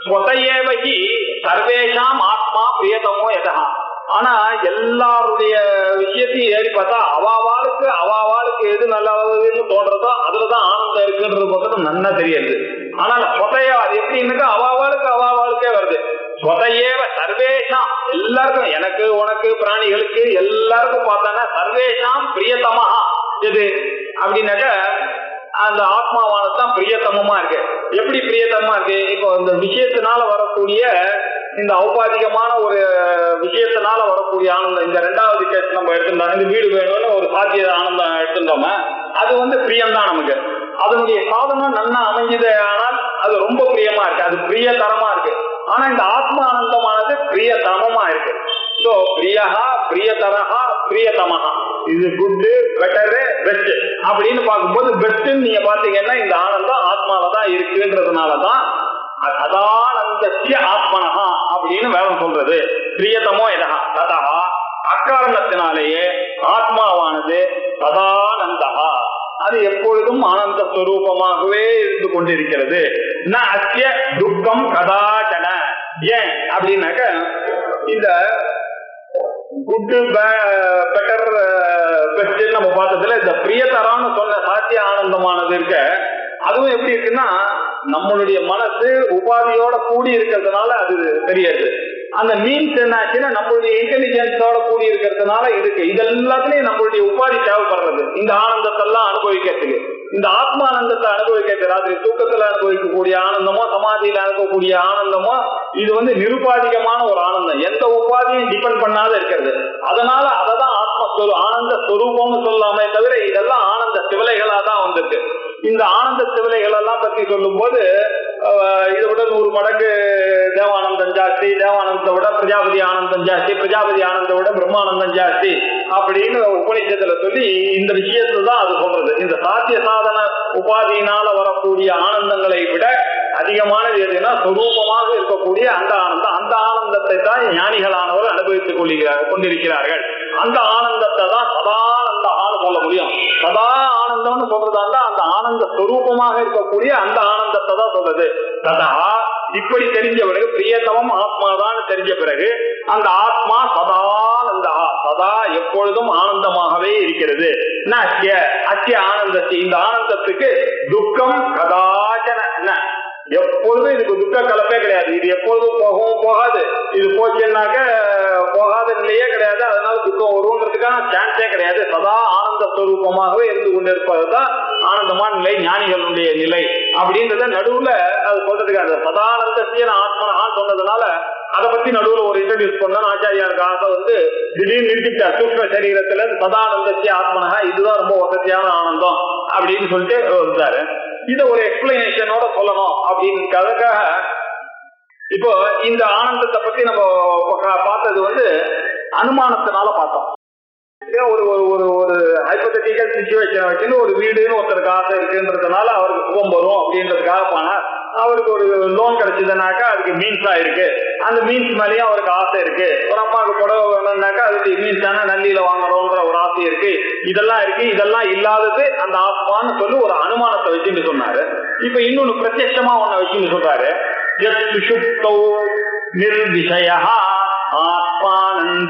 ஸ்வதஏவஹி சர்வேஷாம் ஆத்மா பிரியதமோ யதா. ஆனா எல்லாருடைய விஷயத்தையும் ஏறி பார்த்தா அவாவாளுக்கு எது நல்லதுன்னு தோன்றதோ அதுலதான் ஆனந்தம் இருக்குன்றது பார்த்தா நன்னா தெரியாது. ஆனால் சொதையா அது எப்படின்னாக்கா அவாவாளுக்கே வருது. சொதையேவ சர்வேஷாம் எல்லாருக்கும், எனக்கு உனக்கு பிராணிகளுக்கு எல்லாருக்கும் பார்த்தானா சர்வேஷாம் பிரியதமஹா எது அப்படின்னாக்க அந்த ஆத்மாவானதான் பிரியத்தமமா இருக்கு. எப்படி பிரியத்தமா இருக்கு? இப்போ இந்த விஷயத்தினால வரக்கூடிய இந்த ஔபாதிகமான ஒரு விஷயத்தினால வரக்கூடிய ஆனந்தம், இந்த ரெண்டாவது கேஸ் நம்ம எடுத்துட்டோம், இந்த வீடு வேணும்னு ஒரு சாத்திய ஆனந்தம் எடுத்துட்டோமா, அது பிரியம்தான் நமக்கு. அதனுடைய சாதனம் நன்னா அமைஞ்சது, ஆனால் அது ரொம்ப பிரியமா இருக்கு, அது பிரியதரமா இருக்கு. ஆனா இந்த ஆத்மா ஆனந்தமானது பிரியதமமா இருக்கு. சோ பிரியஹா பிரியதரஹா பிரியதமஹா, இது குட் பெட்டர் பெஸ்ட் அப்படின்னு பார்க்கும்போது பெஸ்ட் நீங்க பாத்தீங்கன்னா இந்த ஆனந்தம் ஆத்மாவதான் இருக்குன்றதுனாலதான் சதானந்தஸ்ய ஆத்மனஹா அப்படின்னு வேதம் சொல்றது. பிரியதமோ எதா ததா அக்காரணத்தினாலேயே ஆத்மாவானது சதானந்தஹா, அது எப்பொழுதும் ஆனந்த ஸ்வரூபமாகவே இருந்து கொண்டிருக்கிறது. ந அஸ்ய துக்கம் கதாச்சன. ஏன் அப்படின்னாக்க இந்த குட் பெட்டர் பெஸ்ட் நம்ம பார்த்ததுல இந்த பிரியதரான்னு சொன்ன சாத்திய ஆனந்தமானது இருக்க, அதுவும் எப்படி இருக்குன்னா நம்மளுடைய மனசு உபாதியோட கூடி இருக்கிறதுனால அது தெரியாது. அந்த மீன்ஸ் என்ன ஆச்சுன்னா நம்மளுடைய இன்டெலிஜென்ஸோட கூடி இருக்கிறதுனால இருக்கு. இது எல்லாத்துலயும் நம்மளுடைய உபாதி தேவைப்படுறது இந்த ஆனந்தத்தை எல்லாம் அனுபவிக்கிறதுக்கு. இந்த ஆத்மானந்தத்தை அனுபவிக்கிறது, ராத்திரி தூக்கத்துல அனுபவிக்கக்கூடிய ஆனந்தமோ சமாதியில அனுபவக்கூடிய ஆனந்தமோ, இது நிருபாதிகமான ஒரு ஆனந்தம், எந்த உபாதியும் டிபெண்ட் பண்ணாத இருக்கிறது. அதனால அததான் ஆனந்த ஸ்வரூபம்னு சொல்லாமே தவிர இதெல்லாம் ஆனந்த சிவலைகளா தான் வந்திருக்கு. இந்த ஆனந்த சிவலைகள் எல்லாம் பத்தி சொல்லும் போது இதை விட 100 மடங்கு தேவானந்தம் ஜாஸ்தி, தேவானந்தத்தை விட பிரஜாபதி ஆனந்தம் ஜாஸ்தி, பிரஜாபதி ஆனந்தத்தை விட பிரம்மானந்தம் ஜாஸ்தி அப்படின்னு உபநிஷத்துல சொல்லி இந்த விஷயத்துல தான் அது சொல்றது. இந்த சாத்திய சாதன உபாதியினால வரக்கூடிய ஆனந்தங்களை விட அதிகமானது எதுனா சொரூபமாக இருக்கக்கூடிய அந்த ஆனந்தம். அந்த ஆனந்தத்தை தான் ஞானிகளானவர் அனுபவித்துக் கொண்டிருக்கிறார்கள். அந்த ஆனந்தத்தை தான் சதானந்தான்னு சொல்ல முடியும். சதா ஆனந்தம்னு சொல்றதா அந்த ஆனந்த ஸ்வரூபமாக இருக்கக்கூடிய அந்த ஆனந்தத்தை தான் சொல்றது. ததா இப்படி தெரிஞ்ச பிறகு பிரியதமம் ஆத்மாதான் தெரிஞ்ச பிறகு அந்த ஆத்மா சதானந்தா, சதா எப்பொழுதும் ஆனந்தமாகவே இருக்கிறது. அத்திய ஆனந்தத்தை, இந்த ஆனந்தத்துக்கு துக்கம் கதாச்சன, எப்பொழுதும் இதுக்கு துக்க கலப்பே கிடையாது. இது எப்பொழுதும் போகவும் போகாது, இது போச்சுன்னாக்க போகாத நிலையே கிடையாது. அதனால துக்கம் வருவதற்கான சான்ஸே கிடையாது. சதா ஆனந்த ஸ்வரூபமாகவே இருந்து கொண்டிருப்பதுதான் ஆனந்தமான நிலை, ஞானிகளுடைய நிலை அப்படின்றத நடுவுல அது சொல்றதுக்கு அந்த சதானந்தத்திய ஆத்மனஹா சொன்னதுனால அதை பத்தி நடுவுல ஒரு இன்ட்ரோடியூஸ் பண்ண ஆச்சாரியாருக்கு ஆசை திடீர்னு நிறுத்திட்டார். சூக்ஷ்ம சரீரத்துல சதானந்தத்திய ஆத்மனஹா இதுதான் ரொம்ப வசதியான ஆனந்தம் அப்படின்னு சொல்லிட்டு வந்தாரு. இத ஒரு எக்ஸ்பிளனேஷனோட சொல்லணும் அப்படின்றதுக்காக இப்போ இந்த ஆனந்தத்தை பத்தி நம்ம பார்த்தது அனுமானத்தினால பார்த்தோம். ஒரு ஒரு ஒரு ஹைபோதெட்டிக்கல் சிச்சுவேஷன் வச்சு ஒரு வீடுன்னு ஒருத்தருக்கு ஆசை இருக்குன்றதுனால அவருக்கு சுகம் வரும் அப்படின்றதுக்காக போனார். அவருக்கு ஒரு லோன் கிடைச்சதுனாக்கா அதுக்கு மீன்ஸா இருக்கு, அந்த மீன்ஸ் மேலேயும் அவருக்கு ஆசை இருக்கு. ஒரு அம்மாவுக்கு புடவை வேணும்னாக்கா அதுக்கு மீன்ஸ் தானே நன்றியில வாங்கணும்ன்ற ஒரு ஆசை இருக்கு. இதெல்லாம் இருக்கு, இதெல்லாம் இல்லாதது அந்த ஆத்மான்னு சொல்லி ஒரு அனுமானத்தை வச்சுன்னு சொன்னாரு. இப்ப இன்னொன்னு பிரத்யட்சமா ஒண்ணு வச்சுன்னு சொல்றாரு. சுஷுப்தோ நிர்விஷயா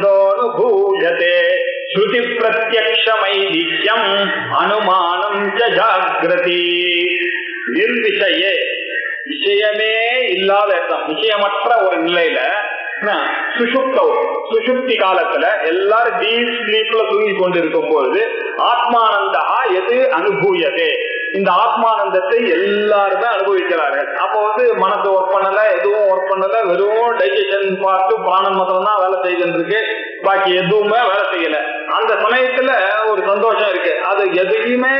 ஆத்மானந்தோனுபூயதே ஸ்ருதி பிரத்யக்ஷமைதிக்யம் அனுமானம் ஜாக்ரதி. நிர்விஷயே, விஷயமே இல்லாத இடம், விஷயமற்ற ஒரு நிலையில சுஷுப்தி காலத்துல எல்லாரும் டீப் ஸ்லீப்ல தூங்கி கொண்டிருக்கும் பொழுது ஆத்மானந்தா எது அனுபூயதே, இந்த ஆத்மானந்தத்தை எல்லாருமே அனுபவிக்கிறார்கள். அப்போ மனசு ஒர்க் பண்ணல, எதுவும் ஒர்க் பண்ணல, வெறும் டைஜஷன் பார்த்து பிராணன் மாத்திரம் தான் வேலை செய்துட்டு இருக்கு, பாக்கி எதுவுமே வேலை செய்யல. அந்த சமயத்துல ஒரு சந்தோஷம் இருக்கு, அது எதையுமே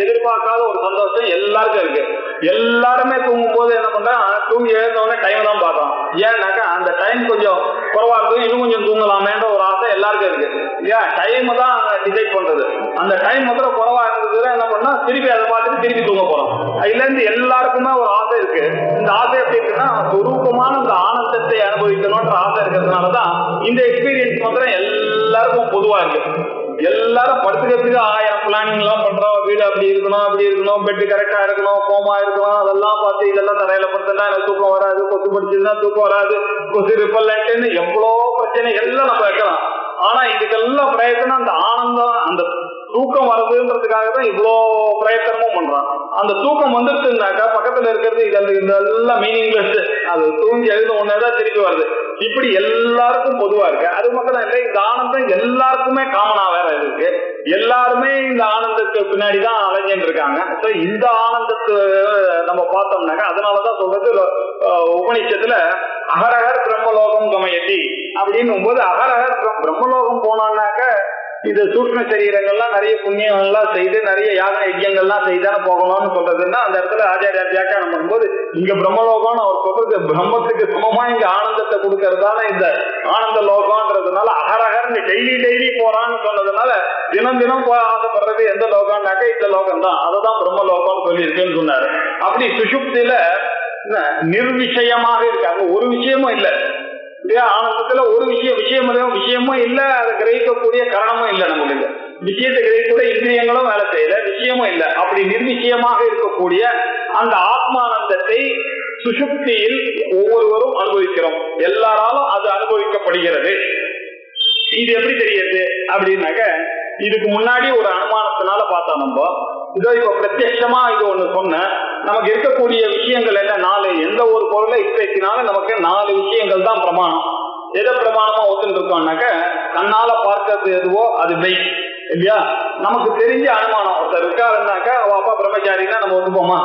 எதிர்பார்க்காத ஒரு சந்தோஷம் எல்லாருக்கும் இருக்கு. எல்லாருமே தூங்கும் போது என்ன பண்றா, தூங்கி எழுந்தவொடனே டைம் தான் பார்க்கலாம். ஏன்னாக்கா அந்த டைம் கொஞ்சம் குறைவா இருக்கும், இன்னும் கொஞ்சம் தூங்கலாமேன்ற ஒரு ஆசை எல்லாருக்கும் இருக்கு. ஏன் டைம் தான் டிசைட் பண்றது. அந்த டைம் மாத்திரம் குறைவா இருந்ததுல என்ன பண்ணா திருப்பி அதை பார்த்துட்டு திருப்பி தூங்க போறோம். அதுல இருந்து எல்லாருக்குமே ஒரு ஆசை இருக்கு. இந்த ஆசை எப்படி இருக்குன்னா சொரூபமான இந்த ஆனந்தத்தை அனுபவிக்கணும்ன்ற ஆசை இருக்கிறதுனாலதான் இந்த எக்ஸ்பீரியன்ஸ் மாத்திரம் எல்லாருக்கும் பொதுவா இருக்கு. எல்லாரும் படுத்துக்கிறதுக்கு 1000 பிளானிங் எல்லாம் பண்றோம். வீடு அப்படி இருக்கணும், அப்படி இருக்கணும், பெட் கரெக்டா இருக்கணும், கோமா இருக்கணும், அதெல்லாம் பார்த்து இதெல்லாம் தரையில படுத்தா எனக்கு தூக்கம் வராது, கொசு படிச்சதுன்னா தூக்கம் வராது, கொசு ரிப்பல்லன்ட்னு எவ்வளோ பிரச்சனைகள்லாம் நம்ம வைக்கலாம். ஆனா இதுக்கெல்லாம் பிரயத்தனம் அந்த ஆனந்தம், அந்த தூக்கம் வருதுன்றதுக்காக தான் இவ்வளோ பிரயத்தனமும் பண்றான். அந்த தூக்கம் வந்துருச்சுனாக்கா பக்கத்துல இருக்கிறது இதெல்லாம் மீனிங்லெஸ், அது தூங்கி எழுத ஒன்னேதான் திருப்பி வருது. இப்படி எல்லாருக்கும் பொதுவா இருக்கு. அது மட்டும் தான் இல்லை, இந்த ஆனந்தம் எல்லாருக்குமே காமனா வேற இருக்கு. எல்லாருமே இந்த ஆனந்தத்துக்கு பின்னாடிதான் அலைஞ்சிட்டு இருக்காங்க. இந்த ஆனந்தத்தை நம்ம பார்த்தோம்னாக்கா அதனாலதான் சொல்றது உபநிஷத்துல அகரகர் பிரம்மலோகம் கமயத்தி அப்படின்னும் போது அகரகர் பிரம்மலோகம் போனான்னாக்க இது சூக்ஷ்ம சரீரங்கள்லாம் நிறைய புண்ணியம் எல்லாம் செய்து நிறைய யாக யஜ்யங்கள்லாம் செய்தானே போகணும்னு சொல்றதுன்னா அந்த இடத்துல ஆச்சாரியா வியாக்கியானம் பண்ணும்போது இங்க பிரம்மலோகம்னு அவர் சொல்றது பிரம்மத்துக்கு சமமா இங்க ஆனந்தத்தை கொடுக்கறதால இந்த ஆனந்த லோகம்ன்றதுனால அகரகர்னு டெய்லி போறான்னு சொன்னதுனால தினம் போய் ஆசைப்படுறது எந்த லோகம்னாக்க இந்த லோகம் தான், அததான் பிரம்மலோகம்னு சொல்லி இருக்குன்னு சொன்னாரு. அப்படி சுஷுப்தியில நிர்விஷயமாக இருக்காங்க, ஒரு விஷயமும் இல்லை. ஆனந்தத்துல ஒரு விஷயமும் இல்ல, அதை கிரகிக்கக்கூடிய காரணமும் இல்லை. நம்மளுக்கு விஷயத்தை கிரகிக்கூட இந்திரியங்களும் வேலை செய்யல, விஷயமும் இல்லை. அப்படி நிர்விஷயமாக இருக்கக்கூடிய அந்த ஆத்மானந்தத்தை சுஷுப்தியில் ஒவ்வொருவரும் அனுபவிக்கிறோம், எல்லாராலும் அது அனுபவிக்கப்படுகிறது. இது எப்படி தெரியுது அப்படின்னாக்க இதுக்கு முன்னாடி ஒரு அனுமானத்தினால பார்த்தோம். நம்ம இதோ இப்ப பிரத்யட்சமா இது ஒண்ணு சொன்ன நமக்கு இருக்கக்கூடிய விஷயங்கள் என்ன, 4. எந்த ஒரு பொருளை இப்பத்தினால நமக்கு 4 விஷயங்கள் தான் பிரமாணம். எதை பிரமாணமா ஒத்துட்டு இருக்கோம்னாக்க கண்ணால பார்க்கறது எதுவோ அது மெய் இல்லையா. நமக்கு தெரிஞ்ச அனுமானம் ஒருத்தர் இருக்காருன்னாக்கா அவ அப்பா பிரம்மச்சாரின்னா நம்ம ஒத்துப்போமா?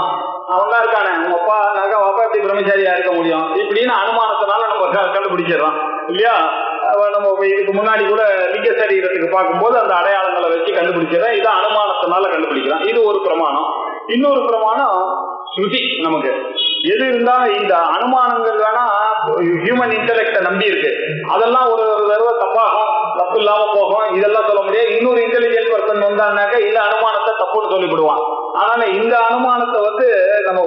அவன் தான் இருக்கானே உங்க அப்பானாக்கா அவ அப்பா எப்படி பிரம்மச்சாரியா இருக்க முடியும் இப்படின்னு அனுமானத்தினால நம்ம கண்டுபிடிச்சிடறோம் இல்லையா. நம்ம இதுக்கு முன்னாடி கூட லிங்க சரீரத்துக்கு பார்க்கும்போது அந்த அடையாளங்களை வச்சு கண்டுபிடிச்சிடறேன். இது அனுமானத்தினால கண்டுபிடிக்கலாம். இது ஒரு பிரமாணம். இன்னொரு பிரமாணம் ஸ்ருதி. நமக்கு எது இருந்தாலும் இந்த அனுமானங்கள் வேணா ஹியூமன் இன்டெலெக்ட நம்பி இருக்கு, அதெல்லாம் ஒரு தடவை தப்பாகும், தப்பு இல்லாம போகும், இதெல்லாம் சொல்ல முடியாது. இன்னொரு இன்டெலிஜென்ட் பர்சன் வந்தான்னாக்க இந்த அனுமானத்தை தப்புன்னு சொல்லிவிடுவான். அதனால இந்த அனுமானத்தை நம்ம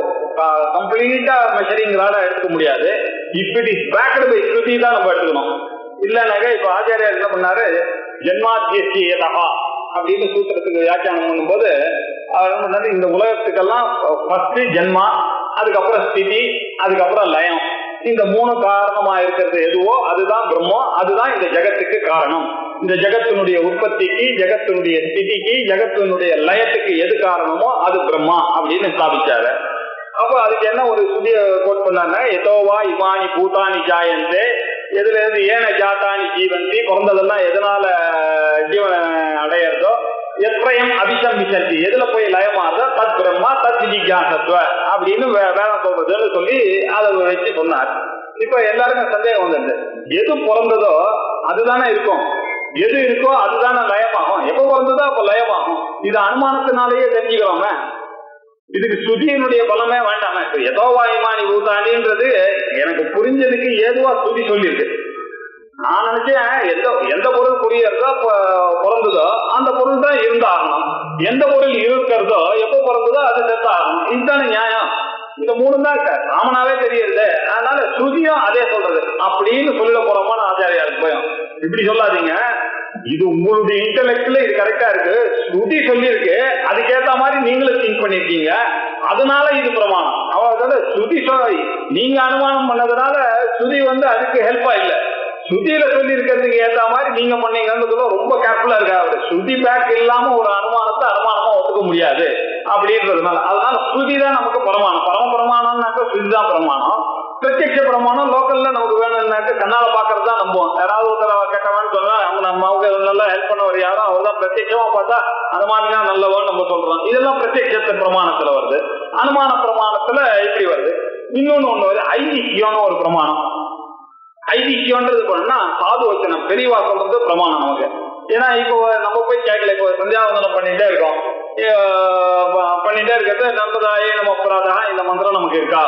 கம்ப்ளீட்டா மெஷரிங்கால எடுத்துக்க முடியாது. If it is backed by Shruti தான் நம்ம எடுத்துக்கணும். இல்லைனாக்க இப்ப ஆச்சாரியார் என்ன பண்ணாரு, ஜென்மாத்தியதா அப்படின்னு சூத்திரத்துக்கு வியாக்கியானம் பண்ணும்போது அவர் என்ன பண்ணாரு, இந்த உலகத்துக்கெல்லாம் ஃபர்ஸ்ட் ஜென்மா, அதுக்கப்புறம் ஸ்திதி, அதுக்கப்புறம் லயம், இந்த 3 காரணமா இருக்கிறது எதுவோ அதுதான் பிரம்மம், அதுதான் இந்த ஜெகத்துக்கு காரணம். இந்த ஜெகத்தினுடைய உற்பத்திக்கு, ஜெகத்தினுடைய ஸ்திதிக்கு, ஜெகத்தினுடைய லயத்துக்கு எது காரணமோ அது பிரம்மா அப்படின்னு ஸ்தாபிச்சாரு. அப்ப அதுக்கு என்ன ஒரு சுதிய கோட் பண்ணாங்க, எதோவா இமானி பூதானி ஜாயந்தே, எதுல இருந்து ஏன ஜாத்தானி ஜீவந்தி, பிறந்ததெல்லாம் எதனால ஜீவன அடையிறதோ, எத்ரயம் அபிஷம் விசந்தி, எதுல போய் லயமாறதோ தத் பிரம்மா தத் ஜிஜாசத்வ அப்படின்னு வேதம் சொல்றதுன்னு சொல்லி அதை வச்சு சொன்னார். இப்ப எல்லாருக்கும் சந்தேகம் வந்தது, எது பிறந்ததோ அதுதானே இருக்கும், எது இருக்கோ அதுதானே லயமாகும், எப்ப பிறந்ததோ அப்ப லயமாகும். இது அனுமானத்தினாலேயே தெரிஞ்சுக்கிறோமே, இதுக்கு ஸ்ருதியினுடைய பலமே வேண்டாமே. இப்ப எதோவாயுமானி பூதாண்டின்றது எனக்கு புரிஞ்சதுக்கு ஏதுவா ஸ்ருதி சொல்லியிருக்கு. நான் நினைச்சேன் எந்த பொருள் புரியறதோ பிறந்ததோ அந்த பொருள் தான் இருந்தாகணும், எந்த பொருள் இருக்கிறதோ எப்போ பிறந்ததோ அது செத்தாகணும், இதுதானே நியாயம். இந்த 3 தான் ராமனாவே தெரியுது, அதனால ஸ்ருதியும் அதே சொல்றது அப்படின்னு சொல்லிட போறோமான ஆச்சாரியாருக்கு பயம். இப்படி சொல்லாதீங்க, இது உங்களுடைய இன்டெலெக்ட்ல இது கரெக்டா இருக்கு, ஸ்ருதி சொல்லியிருக்கு, அதுக்கேற்ற மாதிரி நீங்களும் திங்க் பண்ணிருக்கீங்க, அதனால இது பிரமாணம். அவரோட ஸ்ருதி நீங்க அனுமானம் பண்ணதுனால ஸ்ருதி அதுக்கு ஹெல்ப்பா இல்ல, ஸ்ருதியில சொல்லி இருக்கிறதுக்கு ஏற்ற மாதிரி நீங்க பண்ணீங்கன்னு ரொம்ப கேர்ஃபுல்லா இருக்கா. அவரு ஸ்ருதி பேக் இல்லாம ஒரு அனுமானத்தை அனுமானமா ஒத்துக்க முடியாது அப்படின்றதுனால, அதனால ஸ்ருதி தான் நமக்கு பிரமாணம். பரமபிரமாணம்னாக்க ஸ்ருதி தான் பிரமாணம். பிரத்யட்ச பிரமாணம் லோக்கல்ல நமக்கு வேணும்னாக்க கண்ணால பாக்குறது தான் நம்புவோம். யாராவது ஒருத்தர் கெட்டவன்னு சொன்னா நம்ம நல்லா ஹெல்ப் பண்ணவர் யாரும் அவர் தான் பிரத்யட்சமா பார்த்தா அந்த மாதிரி தான் நல்லவன்னு நம்ம சொல்றோம். இதெல்லாம் பிரத்யட்ச பிரமாணத்துல வருது. அனுமான பிரமாணத்துல இப்படி வருது. இன்னொன்னு வருது, ஐதிஹ்யம்னு ஒரு பிரமாணம். ஐதிஹ்யம்ன்றது பண்ணா சாது வச்சனம், பெரியவா சொல்றது பிரமாணம் நமக்கு. ஏன்னா இப்போ நம்ம போய் கேட்கல, இப்போ சந்தியாவந்தனம் பண்ணிட்டே இருக்கோம், இருக்கிறது நம்பதாயே நம்ம அப்புறாதா இந்த மந்திரம் நமக்கு இருக்கா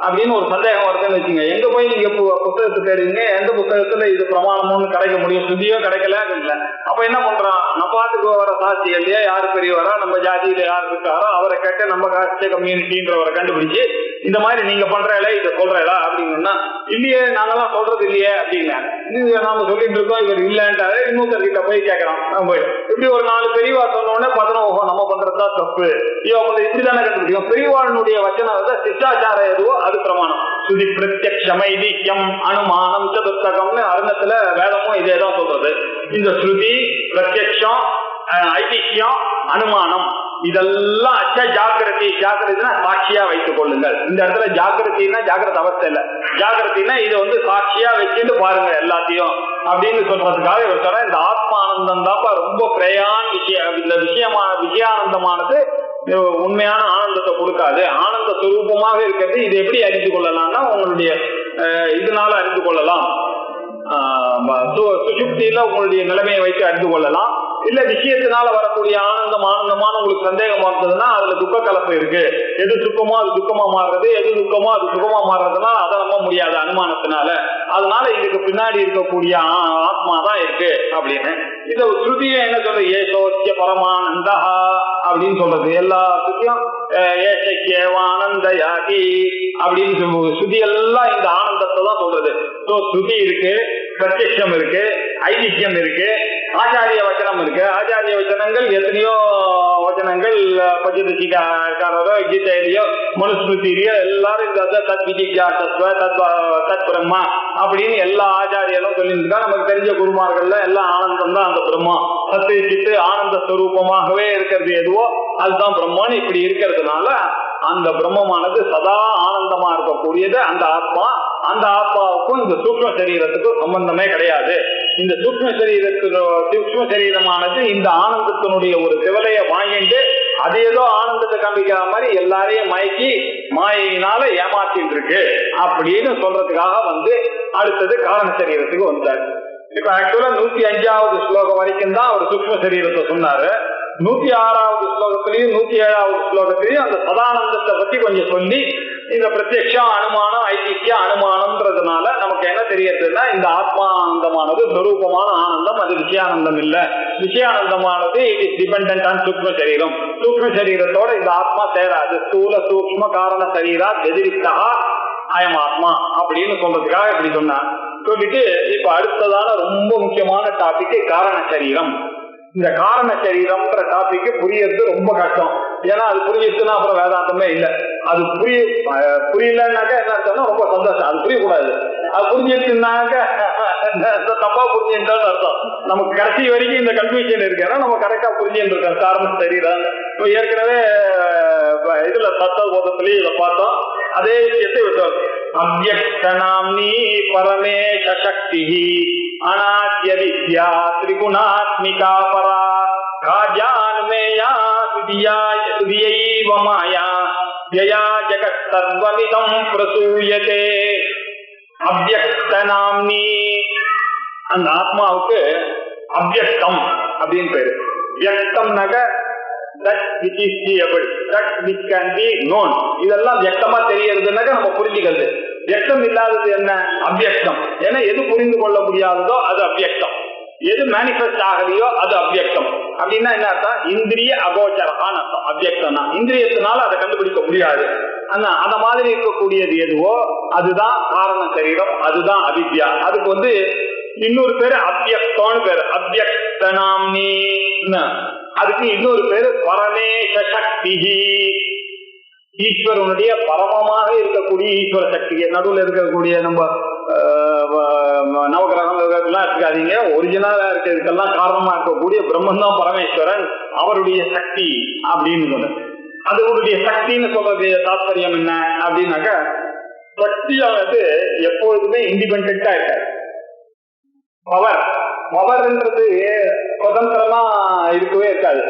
அப்படின்னு ஒரு சந்தேகம் வருதுன்னு வச்சுங்க. எங்க போய் நீங்க புத்தகத்தை தேடுவீங்க, எந்த புத்தகத்துல இது பிரமாணம்னு கிடைக்க முடியும், சுதியோ கிடைக்கல இல்லை. அப்ப என்ன பண்றான், நம்ம பாட்டுக்கு வர சாட்சியிலேயே யாரு பெரியவரா நம்ம ஜாதியில யாரு இருக்காரோ அவரை கேட்டு நம்ம காஸ்ட் கம்யூனிட்டின்றவரை கண்டுபிடிச்சு இந்த மாதிரி நீங்க பண்றீங்களா இதை சொல்றீங்களா அப்படின்னா, இல்லையே நாங்கெல்லாம் சொல்றது இல்லையே அப்படின்னு நாம சொல்லிட்டு இருக்கோம். இவர் இல்லைன்றாரு, இன்னொருத்தர்கிட்ட போய் கேட்கறோம். நம்ம போய் இப்படி ஒரு 4 பெரியவா சொன்ன உடனே பார்த்தோம், ஓஹோ நம்ம பண்றதுதான் தப்பு, இப்படிதானே கண்டுபிடிக்கும். பெரியவாளுடைய வச்சனம் சித்தாச்சார எதுவோ அது பிரமாணம். சுதி பிரத்யக்ஷம் ஐதிஹ்யம் அனுமானம் சதுர்த்தகம்னு அருணத்துல வேதமும் இதேதான் சொல்றது. இந்த ஸ்ருதி பிரத்யக்ஷம் ஐதிஹ்யம், அனுமானம் இதெல்லாம் ஜாக்கிரதைனா சாட்சியா வைத்துக் கொள்ளுங்கள். இந்த இடத்துல ஜாக்கிரதைனா ஜாக்கிரத அவஸ்தை இல்ல, ஜாக்கிரதைனா இதை சாட்சியா வச்சுட்டு பாருங்க எல்லாத்தையும் அப்படின்னு சொல்றதுக்காக இவர் சொல்ற இந்த ஆத்மானந்தம் தான் ரொம்ப பிரயான் விஷயம். இந்த விஷயானந்தமானது உண்மையான ஆனந்தத்தை கொடுக்காது, ஆனந்த சுரூபமாக இருக்கிறது. இது எப்படி அறிந்து கொள்ளலாம்னா உங்களுடைய இதனால அறிந்து கொள்ளலாம், சுசுப்தியில உங்களுடைய நிலைமையை வைத்து அறிந்து கொள்ளலாம். இல்ல விஷயத்தினால வரக்கூடிய ஆனந்தமான உங்களுக்கு சந்தேகம் வந்ததுன்னா அதுல துக்க கலப்பு இருக்கு. எது சுக்கமோ அது துக்கமா மாறுறது, எது துக்கமோ அது சுகமா மாறுறதுன்னா அதை நம்ப முடியாது அனுமானத்தினால. அதனால இதுக்கு பின்னாடி இருக்கக்கூடிய ஆத்மா தான் இருக்கு அப்படின்னு இந்த ஸ்ருதியை என்ன சொல்றது, ஏசோத்திய பரமானந்தா அப்படின்னு சொல்றது. எல்லாத்துக்கும் ஏசைக்கேவானந்த யாகி அப்படின்னு சொல்லுவது. ஸ்ருதி எல்லாம் இந்த ஆனந்தத்தை தான் சொல்றது. ஸ்ருதி இருக்கு, பிரத்யக்ஷம் இருக்கு, ஐதிஹ்யம் இருக்கு, ஆச்சாரிய வச்சனம் இருக்கு. ஆச்சாரிய வச்சனங்கள் எத்தனையோ வச்சனங்கள் பஞ்சதசிகாரோ கீதையிலையோ மனுஸ்மிருதியிலையோ எல்லாரும் இந்த தத் விஜிஜா தத்வ தத் பிரம்மா அப்படின்னு எல்லா ஆச்சாரியரும் சொல்லியிருக்கா. நமக்கு தெரிஞ்ச குருமார்கள்ல எல்லாம் ஆனந்தம் தான் அந்த பிரம்மா. சத்தியச்சித்து ஆனந்த ஸ்வரூபமாகவே இருக்கிறது எதுவோ அதுதான் பிரம்மான்னு இப்படி இருக்கிறதுனால அந்த பிரம்மமானது சதா ஆனந்தமா இருக்கக்கூடியது அந்த ஆத்மா. அந்த ஆத்மாவுக்கும் இந்த சூக்ஷ்ம சரீரத்துக்கும் சம்பந்தமே கிடையாது. இந்த சூக்ஷ்ம சரீரமானது இந்த ஆனந்தத்தினுடைய ஒரு திவலைய வாங்கிட்டு அது ஏதோ ஆனந்தத்தை காமிக்கிற மாதிரி எல்லாரையும் மயக்கி மாயினால ஏமாத்திட்டு இருக்கு அப்படின்னு சொல்றதுக்காக அடுத்தது காரண சரீரத்துக்கு வந்தார். இப்ப ஆக்சுவலா 105வது ஸ்லோகம் வரைக்கும் தான் அவர் சூக்ஷ்ம சரீரத்தை சொன்னாரு. 106வது ஸ்லோகத்திலையும் 107வது ஸ்லோகத்திலையும் அந்த சதானந்தத்தை பத்தி கொஞ்சம் சொல்லி இந்த பிரத்யக்ஷம், அனுமானம், ஐதிஹ்ய அனுமானம்ன்றதுனால நமக்கு என்ன தெரியறதுன்னா இந்த ஆத்மானந்தமானது சொரூபமான ஆனந்தம், அது விஷயானந்தம் இல்ல. விஷயானந்தமானது இட் இஸ் டிபெண்டன்ட் ஆன் சூக்ஷ்ம சரீரம். சூக்ஷ்ம சரீரத்தோட இந்த ஆத்மா சேராது. ஸ்தூல சூக்ஷ்ம காரண சரீரா வெதிரிக்தா அயம் ஆத்மா அப்படின்னு சொல்றதுக்காக இப்படி சொன்னார். சொல்லிட்டு இப்ப அடுத்ததான ரொம்ப முக்கியமான டாபிக் காரண சரீரம். இந்த காரண சரீரம்ன்ற டாபிக் புரியறது ரொம்ப கஷ்டம். ஏன்னா அது புரியுதுன்னா அப்புறம் வேதாந்தமே இல்லை. அது புரியலன்னாக்க என்ன அர்த்தம்னா ரொம்ப சந்தோஷம். அது புரியக்கூடாது. அது புரிஞ்சிருச்சுனாக்க தப்பா புரிஞ்சுட்டான்னு அர்த்தம். நமக்கு கடைசி வரைக்கும் இந்த கன்ஃபியூஷன் இருக்கு. ஏன்னா நம்ம கரெக்டா புரிஞ்சுட்டு இருக்கோம் காரண சரீரம். ஏற்கனவே இதுல தத்துவபோதத்திலேயே இதை பார்த்தோம். அதே விஷயத்தை விட்டோம். அவ்யக்தநாம்னி பரமேஷ சக்தி அநாத்ய வித்யா திரிகுணாத்மிகா பரா காஜான்மேயா சுதியைவ மாயா யயா ஜகத் சர்வமிதம் பிரசூயதே. அவ்யக்தநாம்னி அந்த ஆத்மாவுக்கு அவ்யக்தம் அப்படின்னு பேரு. வியக்தம்னாக that which is seeable, that which can be known. இதெல்லாம் வியக்தமா தெரியறதுனாக்க நம்ம புரிஞ்சுக்கிறது. வியக்தம் இல்லாதது என்ன? அவ்யக்தம். ஏன்னா எது புரிந்து கொள்ள முடியாததோ அது அவ்யக்தம், எது மேனிஃபெஸ்ட் ஆகலையோ அது அவ்யக்தம். அப்படின்னா என்ன அர்த்தம்? இந்திரிய அகோச்சரகான அர்த்தம். அவ்யக்தம்னா இந்திரியத்தினால அதை கண்டுபிடிக்க முடியாது. ஆனா அந்த மாதிரி இருக்கக்கூடியது எதுவோ அதுதான் காரண சரீரம், அதுதான் அவித்யா. அதுக்கு இன்னொரு பேரு அவ்யக்தம்னு பேரு. அவ்யக்தநாம்னி அதுக்கு இன்னொரு பேரு பரமேஷ சக்தி. ஈஸ்வரனுடைய பரமமாக இருக்கக்கூடிய ஈஸ்வர சக்திக்கு நடுவில் இருக்கக்கூடிய நம்ம நவகிரகங்கள்லாம் இருக்காதீங்க. ஒரிஜினலா இருக்கிறதுக்கெல்லாம் காரணமா இருக்கக்கூடிய பிரம்மன் தான் பரமேஸ்வரன். அவருடைய சக்தி அப்படின்னு சொல்ற. அதனுடைய சக்தின்னு சொல்றது தாத்பரியம் என்ன அப்படின்னாக்க, சக்தியானது எப்பொழுதுமே இண்டிபெண்டா இருக்காது. பவர்ன்றது சுதந்திரமா இருக்கவே இருக்காது.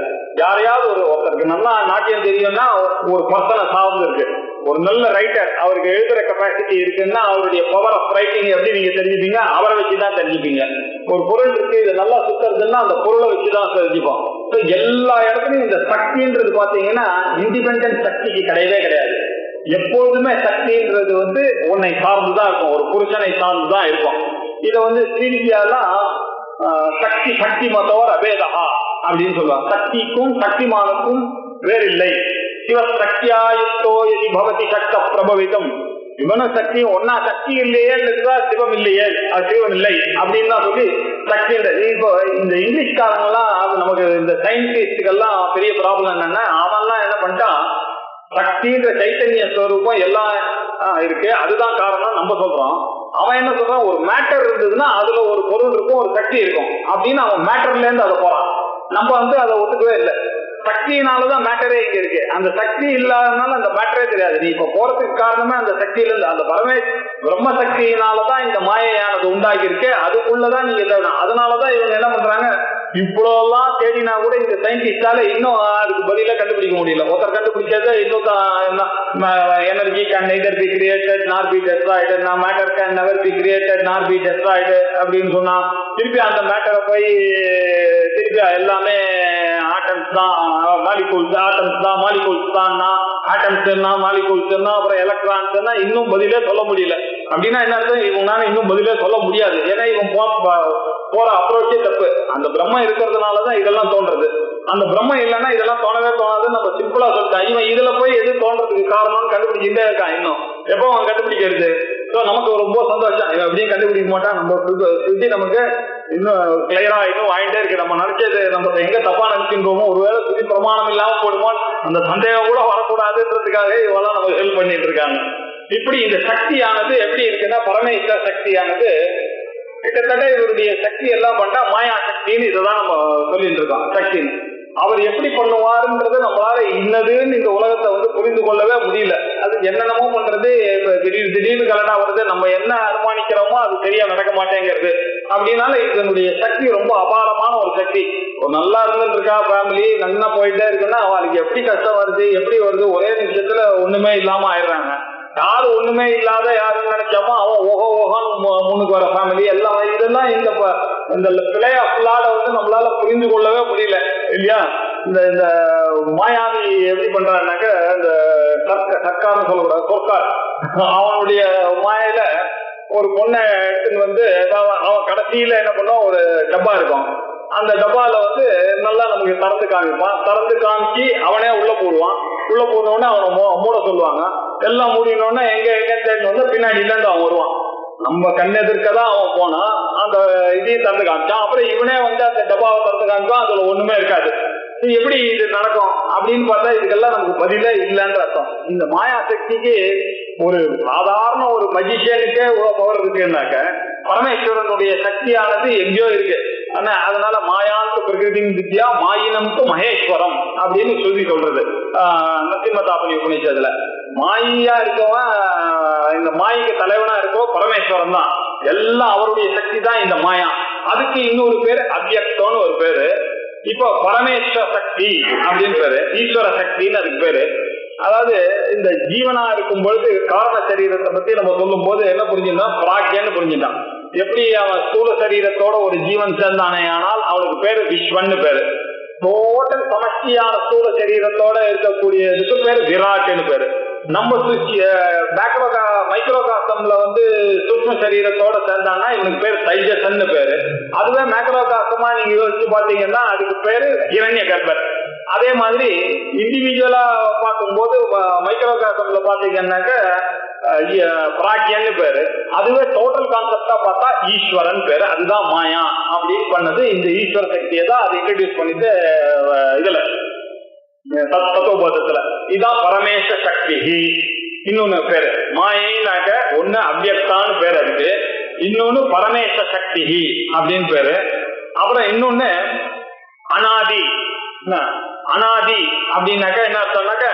யாரையாவது ஒருத்தருக்கு நல்லா நாட்டியம் தெரியும்னா ஒரு பர்சனை சார்ந்து இருக்கு. ஒரு நல்ல ரைட்டர், அவருக்கு எழுதுற கெப்பாசிட்டி இருக்குன்னா அவருடைய பவர் ஆஃப் ரைட்டிங் எப்படி நீங்க தெரிஞ்சுப்பீங்க? அவரை வச்சுதான் தெரிஞ்சுப்பீங்க. ஒரு பொருள் இருக்கு, இது நல்லா சுத்தறதுன்னா அந்த பொருளை வச்சுதான் தெரிஞ்சுப்போம். எல்லா இடத்துலயும் இந்த சக்தின்றது பாத்தீங்கன்னா இண்டிபெண்டன்ட் சக்திக்கு கிடையவே கிடையாது. எப்பொழுதுமே சக்தின்றது உன்னை சார்ந்துதான் இருக்கும், ஒரு புருஷனை சார்ந்துதான் இருக்கும். இத ஸ்ரீவித்யாலாம் சக்தி மதோர் அபேதா அப்படின்னு சொல்லுவாங்க. சக்திக்கும் சக்திமானுக்கும் வேறில்லை. சிவ சக்தியாயுக்தோ யதி பவதி சக்த பிரபவிதம். இவனும் சக்தி ஒன்னா சக்தி இல்லையே சிவம் இல்லையே, அது சிவம் இல்லை அப்படின்னு தான் சொல்லி சக்தி. இப்போ இந்த இங்கிலீஷ்காரங்கெல்லாம் நமக்கு இந்த சயின்டிஸ்டுக்கெல்லாம் பெரிய ப்ராப்ளம் என்னன்னா, அவன்லாம் என்ன பண்ணிட்டான், சக்தின்ற சைத்தன்ய ஸ்வரூபம் எல்லாம் இருக்கு, அதுதான் காரணம் நம்ம சொல்றோம். அவன் என்ன சொல்றான், ஒரு மேட்டர் இருந்ததுன்னா அதுல ஒரு பொருள் இருக்கும், ஒரு சக்தி இருக்கும் அப்படின்னு அவன் மேட்டர்ல இருந்து அதை போறான். நம்ம வந்து அதை ஒத்துக்கவே இல்லை. சக்தியினாலதான் மேட்டரே இங்க இருக்கு. அந்த சக்தி இல்லாதனால அந்த மேட்டரே தெரியாது. நீ இப்ப போறதுக்கு காரணமே அந்த சக்தியில இருந்து, அந்த பிரம்ம சக்தியினாலதான் இந்த மாயையானது உண்டாக்கி இருக்கு. அதுக்குள்ளதான் நீங்க தேடணும். அதனாலதான் இவங்க என்ன பண்றாங்க, இவ்வளவுலாம் தேடினா கூட இந்த சயின்டிஸ்டால இன்னும் அதுக்கு பதில கண்டுபிடிக்க முடியல. ஒருத்தர் கண்டுபிடிச்சது இன்னும் energy can neither be created நார் B destroyed, matter can never be created நார் பி டெஸ்ட்ராய்டு அப்படின்னு சொன்னா, திருப்பி அந்த மேட்டரை போய் திருப்பி எல்லாமே ஆட்டம்ஸ் தான், மாலிகூல்ஸ், ஆட்டம்ஸ் தான், மாலிகூல்ஸ் தான், ஆட்டம்ஸ் மாலிகூல்ஸ், அப்புறம் எலக்ட்ரான்ஸ், இன்னும் பதிலே சொல்ல முடியல. அப்படின்னா என்ன அர்த்தம், இவங்களால இன்னும் பதிலே சொல்ல முடியாது. ஏன்னா இவன் போற அப்ரோச்சே தப்பு. அந்த பிரம்மம் இருக்கிறதுனாலதான் இதெல்லாம் தோன்றது. அந்த பிரம்மம் இல்லைன்னா இதெல்லாம் தோணவே தோணாதுன்னு நம்ம சிம்பிளா சொல்லிட்டான். இவன் இதுல போய் எது தோன்றதுக்கு காரணம்னு கண்டுபிடிச்சுட்டே இருக்கான். இன்னும் எப்போ அவன் கண்டுபிடிக்கிறது? நமக்கு ரொம்ப சந்தோஷம். இவன் எப்படியும் கண்டுபிடிக்க மாட்டான். நம்ம சுத்தி நமக்கு இன்னும் கிளியரா இன்னும் வாங்கிட்டே இருக்கு. நம்ம நினைச்சது நம்ம எங்க தப்பா நினைச்சுருக்கோமோ, ஒருவேளை சுத்தி பிரமாணம் இல்லாம போடுமோ அந்த சந்தேகம் கூட வரக்கூடாதுன்றதுக்காக இவெல்லாம் நம்ம ஹெல்ப் பண்ணிட்டு இருக்காங்க. இப்படி இந்த சக்தியானது எப்படி இருக்குன்னா, பரமேஸ்வர சக்தியானது கிட்டத்தட்ட இவருடைய சக்தி எல்லாம் பண்ணா மாயா சக்தின்னு இதைதான் நம்ம சொல்லிட்டு இருக்கோம். சக்தின்னு அவர் எப்படி பண்ணுவாருன்றது நம்மளால இன்னதுன்னு இந்த உலகத்தை வந்து புரிந்து கொள்ளவே முடியல. அது என்னென்னமோ பண்றது, திடீர்னு கலண்டா வருது, நம்ம என்ன அனுமானிக்கிறோமோ அது சரியா நடக்க மாட்டேங்கிறது. அப்படின்னால இதனுடைய சக்தி ரொம்ப அபாரமான ஒரு சக்தி. ஒரு நல்லா இருந்துட்டு இருக்கா ஃபேமிலி, நல்லா போயிட்டே இருக்குன்னா அவளுக்கு எப்படி கஷ்டம் வருது, எப்படி வருது, ஒரே நிமிஷத்துல ஒண்ணுமே இல்லாம ஆயிடுறாங்க. யாரு ஒண்ணுமே இல்லாத யாருன்னு நினைச்சாமோ அவன் ஓஹோன்னு முன்னுக்கு வர ஃபேமிலி எல்லாம். இதெல்லாம் இந்த பிளே அப்லாட வந்து நம்மளால புரிந்து கொள்ளவே முடியல இல்லையா? இந்த மாயாவி எப்படி பண்றான்னாக்க, இந்த சர்க்கார்னு சொல்லக்கூடாது, சொற்கார், அவனுடைய மாயில ஒரு பொண்ணை எடுத்துன்னு வந்து அவன் கடைசியில என்ன பண்ணுவான், ஒரு டப்பா இருக்கும். அந்த டப்பால வந்து நல்லா நமக்கு திறந்து காமிப்பான். திறந்து காமிச்சு அவனே உள்ள போடுவான். உள்ள போனோடனே அவனை மூட சொல்லுவாங்க. எல்லாம் மூடினோடனே எங்க தேடினு வந்து பின்னாடியில இருந்து அவன் வருவான். நம்ம கண்ணெதிர்க்கதான் அவன் போனான். அந்த இதையும் திறந்து காமிச்சான். அப்புறம் இவனே வந்து அந்த டப்பாவை திறந்து காமிப்பான். அதுல ஒண்ணுமே இருக்காது. இது எப்படி இது நடக்கும் அப்படின்னு பார்த்தா இதுக்கெல்லாம் நமக்கு பதிலே இல்லைன்ற அர்த்தம். இந்த மாயா சக்திக்கு ஒரு சாதாரண ஒரு மஜிஷியனுக்கே இவ்வளவு பவர் இருக்குன்னாக்க, பரமேஸ்வரனுடைய சக்தியானது எங்கேயோ இருக்கு. ஆனா அதனால மாயாந்து பிரகிருதி வித்யா மாயினம்க்கு மகேஸ்வரம் அப்படின்னு சொல்லி சொல்றது நரசிம்மதாபனி உபநிஷத்துல. மாயா இருக்கவன், இந்த மாய்க்கு தலைவனா இருக்கோ பரமேஸ்வரன் தான். எல்லாம் அவருடைய சக்தி தான் இந்த மாயா. அதுக்கு இன்னொரு பேரு அவ்யக்தம்னு ஒரு பேரு. இப்போ பரமேஸ்வர சக்தி அப்படின்னு பேரு, ஈஸ்வர சக்தின்னு அதுக்கு பேரு. அதாவது இந்த ஜீவனா இருக்கும் பொழுது காரண சரீரத்தை பத்தி நம்ம சொல்லும் போது என்ன புரிஞ்சுட்டான், பிராக்யன்னு புரிஞ்சுட்டான். எப்படி அவன் ஸ்தூல சரீரத்தோட ஒரு ஜீவன் சேர்ந்தானே ஆனால் அவனுக்கு பேரு விஸ்வன்னு பேரு. டோட்டல் சமஷ்டியான ஸ்தூல சரீரத்தோட இருக்கக்கூடியதுக்கு பேரு விராட்னு பேரு. நம்ம மைக்ரோகாஸ்டம்ல வந்து சூக்ஷ்ம சரீரத்தோட சேர்ந்தான்னா இவனுக்கு பேரு தைஜசன்னு பேரு. அதுவே மேக்ரோகாஸ்டமா நீங்க யோசிச்சு பாத்தீங்கன்னா அதுக்கு பேரு இரண்ய கர்ப்பர். அதே மாதிரி இண்டிவிஜுவலா பார்க்கும்போது மைக்ரோகாஸ்டம்ல பாத்தீங்கன்னாக்க பிராக்யன்னு பேரு. அதுவே டோட்டல் கான்செப்டா பார்த்தா ஈஸ்வரன் பேரு. அதுதான் மாயா அப்படின்னு பண்ணது. இந்த ஈஸ்வர சக்தியை தான் அது இன்ட்ரடியூஸ் பண்ணிட்டு இதுல தத்துவபோதத்துல இதான் பரமேச சக்தி. இன்னொன்னு பேரு மாயினாக்க, ஒண்ணு அவ்யக்தான்னு பேரு அதுக்கு, இன்னொன்னு பரமேச சக்தி அப்படின்னு பேரு. அப்புறம் இன்னொன்னு அனாதி. அனாதி அப்படின்னாக்க என்ன அர்த்தம்னாக்க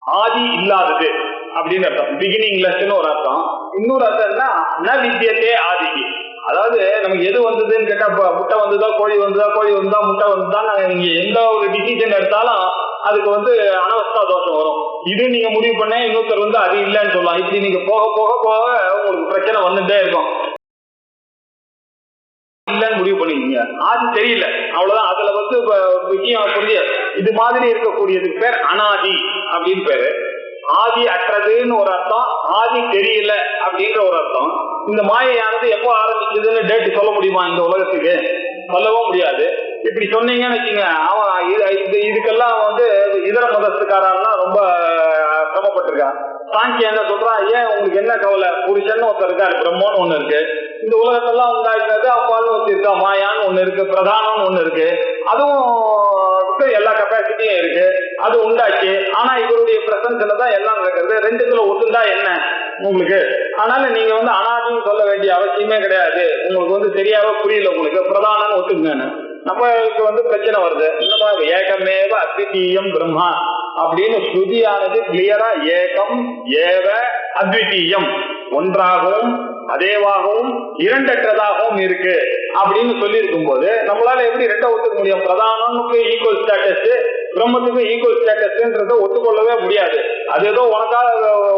ஆதி இல்லாதது அப்படின்னு அர்த்தம். பிகினிங்லெஸ்ன்னு ஒரு அர்த்தம். இன்னொரு அர்த்தம் என்ன, ந வித்தியத்தே ஆதிக்கு. அதாவது நமக்கு எது வந்ததுன்னு கேட்டா, முட்டை வந்துதா கோழி வந்துதா, கோழி வந்தா முட்டை வந்துதான், நாங்க நீங்க எந்த ஒரு டிசிஷன் எடுத்தாலும் அதுக்கு வந்து அனவஸ்தா தோஷம் வரும். இது நீங்க முடிவு பண்ண இன்னொருத்தர் வந்து அது இல்லைன்னு சொல்லலாம். இப்படி நீங்க போக போக போக உங்களுக்கு பிரச்சனை வந்துட்டே இருக்கும். இல்லன்னு முடிவு பண்ணிக்கீங்க, ஆதி தெரியல, அவ்வளவுதான். அதுல வந்து விஷயம் புரிய. இது மாதிரி இருக்கக்கூடியதுக்கு பேர் அனாதி அப்படின்னு பேரு. ஆதி அற்றதுன்னு ஒரு அர்த்தம், ஆதி தெரியல அப்படின்ற ஒரு அர்த்தம். இந்த மாயையானது எப்போ ஆரம்பிச்சதுன்னு டேட் சொல்ல முடியுமா இந்த உலகத்துக்கு? சொல்லவும் முடியாது. இப்படி சொன்னீங்கன்னு வச்சுங்க, அவன் இதுக்கெல்லாம் வந்து இதர மதத்துக்காரன்னா ரொம்ப சிரமப்பட்டிருக்கான். சாங்கியா என்ன சொல்றான், ஏன் உங்களுக்கு என்ன கவலை, புருஷன் ஒருத்தர் இருக்காரு, பிரம்மன்னு ஒண்ணு இருக்கு, இந்த உலகத்தெல்லாம் உண்டாக்குறது அப்பான்னு ஒருத்தர் இருக்கா, மாயான்னு ஒண்ணு இருக்கு, பிரதானம்னு ஒண்ணு இருக்கு, அதுவும் எல்லா கெப்பாசிட்டியும் இருக்கு, அது உண்டாச்சு. ஆனா இவருடைய பிரசன்ஸ்ல தான் எல்லாம் நடக்கிறது. ரெண்டுத்துல ஒத்துந்தா என்ன உங்களுக்கு? அதனால நீங்க வந்து அனாதின்னு சொல்ல வேண்டிய அவசியமே கிடையாது. உங்களுக்கு வந்து சரியாவே புரியல, உங்களுக்கு பிரதானம் ஒத்துங்கன்னு. நம்மளுக்கு பிரச்சனை வருது. என்னமா ஏகமேவ அத்விதீயம் பிரம்மா அப்படின்னு ஸ்ருதியானது கிளியரா ஏகம் ஏவ அத்விதீயம், ஒன்றாகவும் அதேவாகவும் இரண்டற்றதாகவும் இருக்கு அப்படின்னு சொல்லி இருக்கும் போது நம்மளால எப்படி ரெண்டை ஒத்துக்க முடியும்? பிரதானமுக்கு ஈக்குவல் ஸ்டேட்டஸ், பிரம்மத்துக்கு ஈக்குவல் ஸ்டேட்டஸ்ன்றத ஒத்துக்கொள்ளவே முடியாது. அது ஏதோ உனக்காக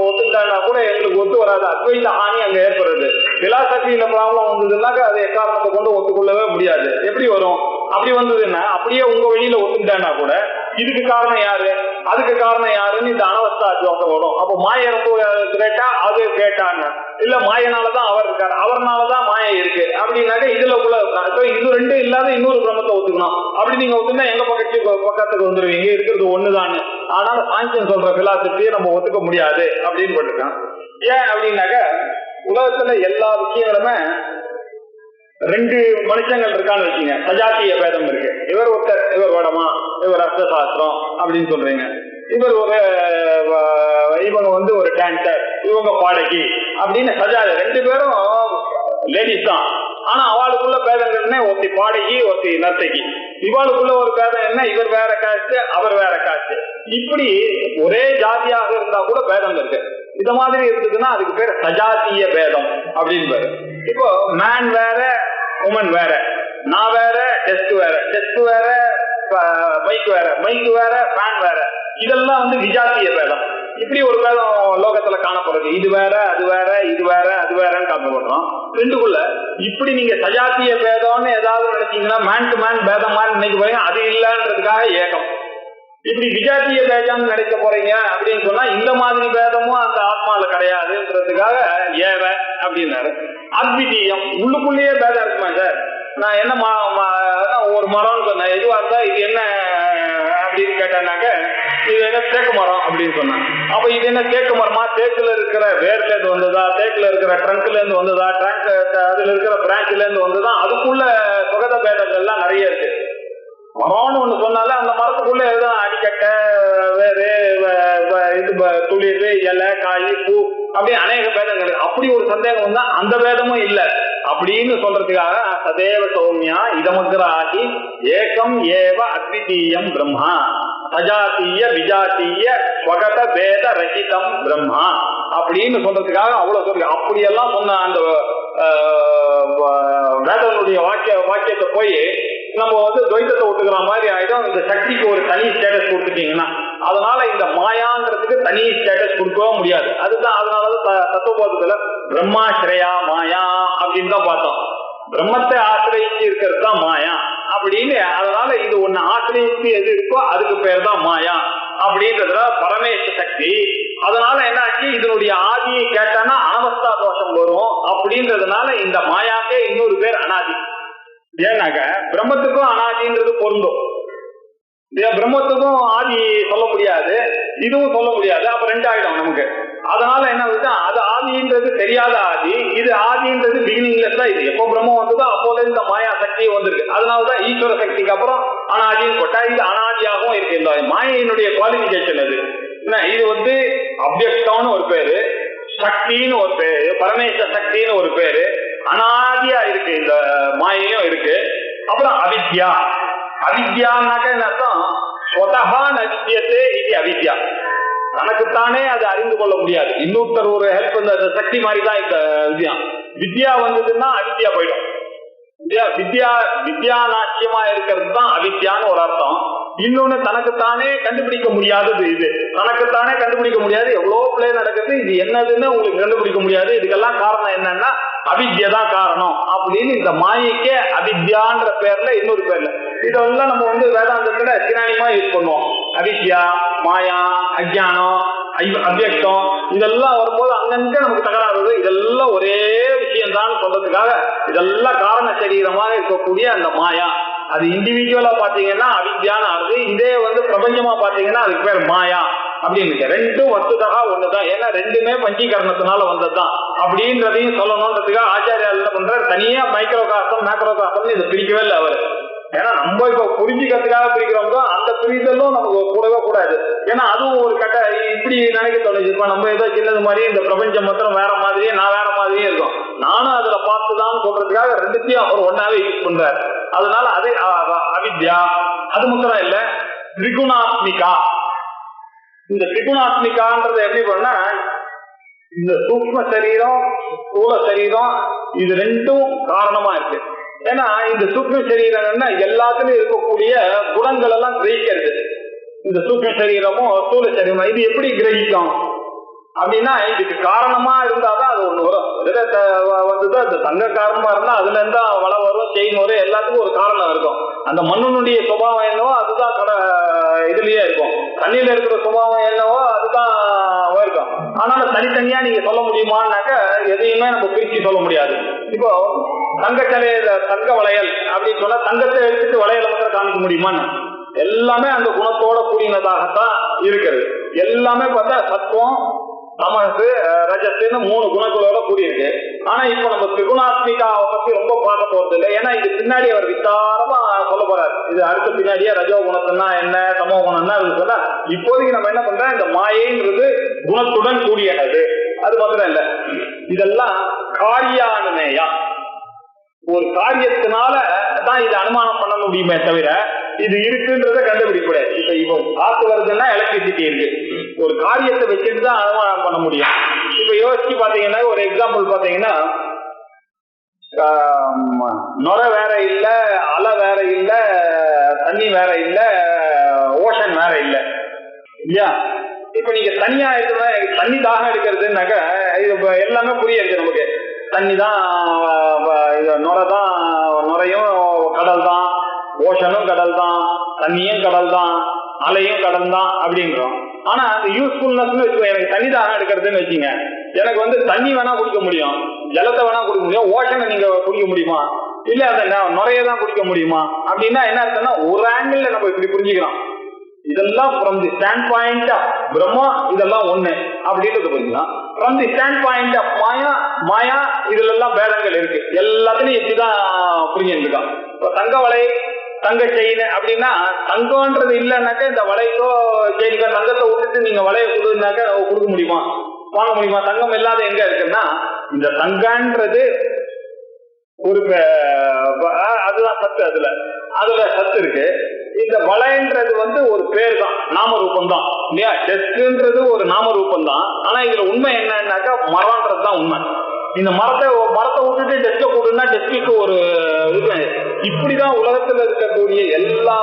ஒத்துக்கிட்டா கூட எங்களுக்கு ஒத்து வராது. அத்வைத ஹானி அங்க ஏற்படுறது. பிலாசபியில ப்ராப்ளம் வந்ததுன்னாக்க அது எக்காரணத்தை கொண்டு ஒத்துக்கொள்ளவே முடியாது. எப்படி வரும்? அப்படி வந்ததுன்னா அப்படியே உங்க வழியில ஒத்துக்கிட்டா கூட இதுக்கு காரணம் யாரு, அதுக்கு காரணம் யாருன்னு இந்த அனவஸ்தா ஜோசம் வரும். அப்போ மாய ரொம்ப கிரேட்டா, அது கிரேட்டாங்க, இல்ல மாயனாலதான் அவர் இருக்காரு, அவர்னாலதான் மாயை இருக்கு அப்படின்னாக்க இதுல உள்ள இது ரெண்டும் இல்லாத இன்னொரு பிரம்மத்தை ஒத்துக்கணும். அப்படி நீங்க ஒத்துனா எங்க பக்கத்துக்கு வந்துருவீங்க, இருக்கிறது ஒண்ணுதான். ஆனால சாங்கியன் சொல்ற பிலாசபியை நம்ம ஒத்துக்க முடியாது அப்படின்னு போட்டிருக்கான். ஏன் அப்படின்னாக்க உலகத்துல எல்லா விஷயங்களுமே ரெண்டு மனுஷங்கள் இருக்கான்னு வச்சுங்க, சஜாத்திய பேதம் இருக்கு. இவர் ஒருத்தர், இவர் வடமா, இவர் அர்த்தசாஸ்திரம் அப்படின்னு சொல்றீங்க. இவர் இவங்க ஒரு டான்சர், இவங்க பாடகி அப்படின்னு சஜாதி ரெண்டு பேரும் லேடிஸ் தான். ஆனா அவளுக்குள்ள பேதங்கள்னே ஒருத்தி பாடகி, ஒருத்தி நர்த்தகி. இவாளுக்குள்ள ஒரு பேதம் என்ன, இவர் வேற காஸ்ட், அவர் வேற காஸ்ட். இப்படி ஒரே ஜாதியாக இருந்தா கூட பேதம் இருக்கு. இந்த மாதிரி இருந்ததுன்னா அதுக்கு பேர் சஜாத்திய பேதம் அப்படின்னு பேரு. இப்போ மேன் வேற, உமன் வேற, நான் வேற, டெஸ்க் வேற, டெஸ்க் வேற, மைக் வேற, மைக் வேற, ஃபேன் வேற. இதெல்லாம் விஜாத்திய பேதம். இப்படி ஒரு பேதம் லோகத்துல காணப்படுறது. இது வேற, அது வேற, இது வேற, அது வேறன்னு காணப்படுறோம் ரெண்டுக்குள்ள. இப்படி நீங்க சஜாத்திய பேதம்னு ஏதாவது நினைச்சீங்கன்னா, மேன் டு மேன் பேதமான்னு நினைக்க போறீங்க. அது இல்லைன்றதுக்காக ஏகம். இப்படி விஜாத்திய பேதம் நினைக்க போறீங்க அப்படின்னு சொன்னா இந்த மாதிரி பேதமும் அந்த ஆத்மால கிடையாதுன்றதுக்காக ஏவ அப்படின்னாரு. அத்விதீயம், உள்ளுக்குள்ளேயே பேதம் இருக்குமா சார்? நான் என்ன ஒரு மரம்னு சொன்னேன், எதுவா இருந்தா இது என்ன அப்படின்னு கேட்டானாக்க இது என்ன தேக்கு மரம் அப்படின்னு சொன்னாங்க. அப்ப இது என்ன தேக்கு மரமா? தேக்குல இருக்கிற வேர்ல இருந்து வந்ததா, தேக்குல இருக்கிற ட்ரங்க்ல இருந்து வந்ததா, ட்ரங்க் அதுல இருக்கிற பிரான்ச்ல இருந்து வந்ததா? அதுக்குள்ள சுகத பேதங்கள்லாம் நிறைய இருக்கு. மரம்னு ஒண்ணு சொன்னால அந்த மரத்துக்குள்ள எதுதான் அடிக்கட்டை, வேறு இது துளிர், இலை, காய், பூ, அப்படி அநேக பேதங்கள். அப்படி ஒரு சந்தேகம் வந்தா அந்த பேதமும் இல்லை அப்படின்னு சொல்றதுக்காக சதேவ சௌமியா இதமக்ர ஆகி ஏகம் ஏவ அத்விதீயம் பிரம்மா சஜாத்திய விஜாத்திய ஸ்வகத பேத ரஹிதம் பிரம்மா அப்படின்னு சொல்றதுக்காக அவ்வளவு சொல்றீங்க. அப்படியெல்லாம் சொன்ன அந்த வேதனுடைய வாக்கியத்தை போய் நம்ம துவைத்தத்தை ஒத்துக்கிற மாதிரி ஆயிடும். இந்த சக்திக்கு ஒரு தனி ஸ்டேட்டஸ் கொடுத்துட்டீங்கன்னா அதனால இந்த மாயாங்கிறதுக்கு தனி ஸ்டேட்டஸ் கொடுக்கவே முடியாது. அதுதான் அதனாலதான் தத்துவபோதத்துல பிரம்மாஸ்ரயா மாயா அப்படின்னு தான் பார்த்தோம். பிரம்மத்தை ஆசிரியிச்சு இருக்கிறது தான் மாயா அப்படின்னு. அதனால இது ஒண்ணு ஆசிரியிச்சு எது இருக்கோ அதுக்கு பேர் தான் மாயா அப்படின்றதுல பரமேச சக்தி. அதனால என்ன ஆச்சு, இதனுடைய ஆதியை கேட்டானா அனவஸ்தா தோஷம் வரும் அப்படின்றதுனால இந்த மாயாக்கே இன்னொரு பேர் அனாதி. ஏன்னாக்க பிரம்மத்துக்கும் அனாதின்றது பொருந்தும். பிரம்மத்துக்கும் ஆதி சொல்ல முடியாது, இதுவும் சொல்ல முடியாது. அப்ப ரெண்டு ஆயிடும் நமக்கு. அதனால என்ன ஆகுதுன்னா அது ஆதின்றது தெரியாத ஆதி, இது ஆதின்றது பிகினிங்லெஸ் தான். இது எப்போ பிரம்மம் வந்ததோ அப்போது இந்த மாயா சக்தியும் வந்திருக்கு. அதனாலதான் ஈஸ்வர சக்திக்கு அப்புறம் அனாதின்னு போட்டா இது அனாதியாகவும் இருக்கு. இந்த மாயினுடைய குவாலிபிகேஷன் அது. இது அவ்யக்தம்னு ஒரு பேரு, சக்தின்னு ஒரு பேரு, பரமேஸ்வர சக்தின்னு ஒரு பேரு, அனாதியா இருக்கு இந்த மாயையும் இருக்கு. அப்புறம் அவித்யா. அவித்யான்னாக்க அர்த்தம் ஸ்வதஹா நவித்யதே இது அவித்யா. தனக்குத்தானே அது அறிந்து கொள்ள முடியாது. இன்னொருத்தர் ஒரு ஹெல்ப், இந்த சக்தி மாதிரி தான் இந்த வித்யா. வித்யா வந்ததுன்னா அவித்யா போயிடும். வித்யா நாட்சியமா இருக்கிறது தான் அவித்யான்னு ஒரு அர்த்தம். இன்னொன்னு தனக்குத்தானே கண்டுபிடிக்க முடியாதது. இது தனக்குத்தானே கண்டுபிடிக்க முடியாது. எவ்வளவு பிள்ளை நடக்குது, இது என்னதுன்னு உங்களுக்கு கண்டுபிடிக்க முடியாது. இதுக்கெல்லாம் காரணம் என்னன்னா அவித்யா தான் காரணம் அப்படின்னு இந்த மாயைக்கே அவித்யான்ற பேர்ல இன்னொரு பேர்ல இதெல்லாம் நம்ம வேதாந்தத்துல சினானிமா யூஸ் பண்ணுவோம். அவித்யா, மாயா, அஜ்ஞானம், அவ்யக்தம் இதெல்லாம் வரும்போது அங்கங்க நமக்கு தகராறு. இதெல்லாம் ஒரே விஷயம் தான் சொல்றதுக்காக இதெல்லாம் காரண சரீரமாக இருக்கக்கூடிய அந்த மாயா. அது இண்டிவிஜுவலா பாத்தீங்கன்னா அவித்யான்னு ஆகுது. இதே பிரபஞ்சமா பாத்தீங்கன்னா அதுக்கு பேர் மாயா அப்படின்னு. ரெண்டும் வஸ்துதா ஒண்ணுதான். ஏன்னா ரெண்டுமே பஞ்சீகரணத்தினால வந்ததுதான் அப்படின்றதையும் சொல்லணும்ன்றதுக்காக ஆச்சாரியா என்ன பண்றாரு, தனியா மைக்ரோ காசம் மேக்ரோ காசம் இதை பிரிக்கவே இல்லை. அவர் ஏன்னா நம்ம இப்ப புரிஞ்சுக்கிறதுக்காக பிரிக்கிறோம், அந்த புரிதலும் நமக்கு கூடவே கூடாது. ஏன்னா அதுவும் ஒரு கட்ட இப்படி நினைக்க தோணுச்சு. இப்ப நம்ம ஏதோ சின்னது மாதிரி இந்த பிரபஞ்சம் மாத்திரம் வேற மாதிரியே நான் வேற மாதிரியே இருக்கும், நானும் அதுல பார்த்துதான் சொல்றதுக்காக ரெண்டுத்தையும் அவர் ஒன்னாவே யூஸ் பண்றாரு. அதனால அது அவித்யா. அது மாத்திரம் இல்ல, திரிகுணாத்மிகா. இந்த திரிகுணாத்மிகான்றது எப்படி பண்ணா, இந்த சூக்ம சரீரம் ஸ்தூல சரீரம் இது ரெண்டும் காரணமா இருக்கு. ஏன்னா இந்த சூக்ம சரீரம் எல்லாத்துலயும் இருக்கக்கூடிய குணங்கள் எல்லாம் கிரகிக்கிறது. இந்த சூக்ம சரீரமும் ஸ்தூல சரீரமும் இது எப்படி கிரகிக்கும் அப்படின்னா, இதுக்கு காரணமா இருந்தாதான் அது ஒண்ணு வரும். வந்துதான் இந்த தங்க காரணமா இருந்தா அதுல இருந்தா வளம் வரும், செயின் வரும், எல்லாத்துக்கும் ஒரு காரணம் இருக்கும். அந்த மண்ணுடைய சுபாவம் என்னவோ அதுதான் இதுலயே இருக்கும். தண்ணியில இருக்கிற சுபாவம் என்னவோ அதுதான் இருக்கும். ஆனாலும் தனித்தனியா நீங்க சொல்ல முடியுமான்னாக்க எதையுமே நம்ம பிரிச்சு சொல்ல முடியாது. இப்போ தங்க சிலையில தங்க வளையல் அப்படின்னு சொன்னா தங்கத்தை எடுத்துட்டு வளையல மட்டும் காமிக்க முடியுமான்னு? எல்லாமே அந்த குணத்தோட கூடினதாகத்தான் இருக்கிறது. எல்லாமே பார்த்தா சத்துவம், தமசு, ரஜத்துன்னு 3 குணங்களோட கூடியிருக்கு. ஆனா இப்ப நம்ம திரிகுணாத்மிகாவை பத்தி ரொம்ப பார்க்க போறது இல்லை. ஏன்னா இது பின்னாடி அவர் விசாரமா சொல்ல போறாரு. இது அடுத்த பின்னாடியே ரஜோ குணத்துனா என்ன, தமோ குணம்னா சொன்னா, இப்போதைக்கு நம்ம என்ன பண்றோம், இந்த மாயைன்றது குணத்துடன் கூடியது. அது மாத்திரம் இல்ல, இதெல்லாம் காரியானுமேயா, ஒரு காரியத்தினால தான் இது அனுமானம் பண்ண முடியுமே தவிர இது இருக்குன்றத கண்டுபிடிக்கூடாது. இப்போ காத்து வருதுன்னா எலக்ட்ரிசிட்டி இருக்கு, ஒரு காரியத்தை வச்சுட்டு தான் அனுமானம் பண்ண முடியும். இப்ப யோசிச்சு பாத்தீங்கன்னா, ஒரு எக்ஸாம்பிள் பாத்தீங்கன்னா, நுரை வேற இல்ல, அலை வேற இல்ல, தண்ணி வேற இல்ல, ஓஷன் வேற இல்ல இல்லையா? இப்ப நீங்க தனியா இருக்கிற தண்ணி தாகம் எடுக்கிறதுனாக்க இது எல்லாமே புரியாது நமக்கு. தண்ணி தான், நுரைதான், நுரையும் கடல் தான், ஓஷனும் கடல் தான், தண்ணியும் கடல் தான், அலையும் கடல் தான் அப்படின்றோம். ஆனா அந்த யூஸ்ஃபுல்னஸ் வச்சுக்கோ, எனக்கு தண்ணி தாகம் எடுக்கிறதுன்னு வச்சுங்க, எனக்கு தண்ணி வேணா குடிக்க முடியும், ஜலத்தை வேணா குடிக்க முடியும், ஓஷனை நீங்க குடிக்க முடியுமா? இல்ல அந்த நுரையதான் குடிக்க முடியுமா? அப்படின்னா என்ன அர்த்தம்னா, ஒரு ஆங்கிள் நம்ம இப்படி புரிஞ்சுக்கலாம். இதெல்லாம் from the stand point of Brahma இதெல்லாம் ஒண்ணு அப்படின்றது புரிஞ்சுக்கலாம். From the stand point of Maya, மாயா இதுல எல்லாம் பேதங்கள் இருக்கு. எல்லாத்துலயும் இப்படிதான் புரிஞ்சுருக்கான். இப்போ தங்க வளை, தங்க செயின் அப்படின்னா, தங்கம்ன்றது இல்லைன்னாக்க இந்த வளைக்கோ செயினுக்கோ தங்கத்தை விட்டுட்டு நீங்க வளைய கொடுனாக்க கொடுக்க முடியுமா, வாங்க முடியுமா? தங்கம் இல்லாத எங்க இருக்குன்னா, இந்த தங்கன்றது ஒரு அதுதான் சத்து, அதுல சத்து இருக்கு. இந்த வளைன்றது ஒரு பேர் தான், நாமரூபம் தான் இல்லையா? டெஸ்ட்ன்றது ஒரு நாமரூபம் தான். ஆனா இதுல உண்மை என்னன்னாக்கா மரம்ன்றது தான் உண்மை. இந்த மரத்தை விட்டுட்டு டெஸ்ட்ல கூடுனா டெஸ்டுக்கு ஒரு இது. இப்படிதான் உலகத்துல இருக்கக்கூடிய எல்லா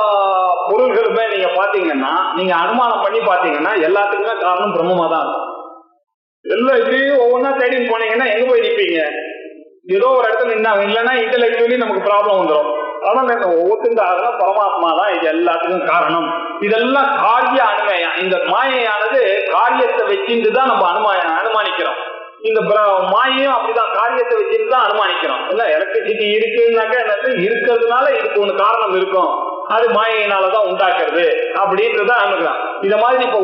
பொருள்களுமே நீங்க பாத்தீங்கன்னா, நீங்க அனுமானம் பண்ணி பாத்தீங்கன்னா எல்லாத்துக்குமே காரணம் பிரம்மமா தான் இருக்கும். எல்லாம் இப்படியும் ஒவ்வொன்னா தேடின்னு போனீங்கன்னா எங்க போய் நிற்பீங்க? ஏதோ ஒரு இடத்துல நின்னா, இல்லைன்னா இன்டெலெக்சுவலி நமக்கு ப்ராப்ளம் வந்துடும். அதனால ஒவ்வொருத்தரும் பரமாத்மா தான் இது எல்லாத்துக்கும் காரணம். இதெல்லாம் காரிய அனுமயம். இந்த மாயையானது காரியத்தை வச்சுட்டு தான் நம்ம அனுமானிக்கிறோம். இந்த மாயையும் அப்படிதான் காரியத்தை வச்சுட்டு தான் அனுமானிக்கிறோம். இல்ல எலக்ட்ரிசிட்டி இருக்குன்னாக்க என்னது, இருக்கிறதுனால இதுக்கு ஒண்ணு காரணம் இருக்கும், அது மாயையினாலதான் உண்டாக்குறது அப்படின்றத அனுமதிக்கலாம். இத மாதிரி இப்ப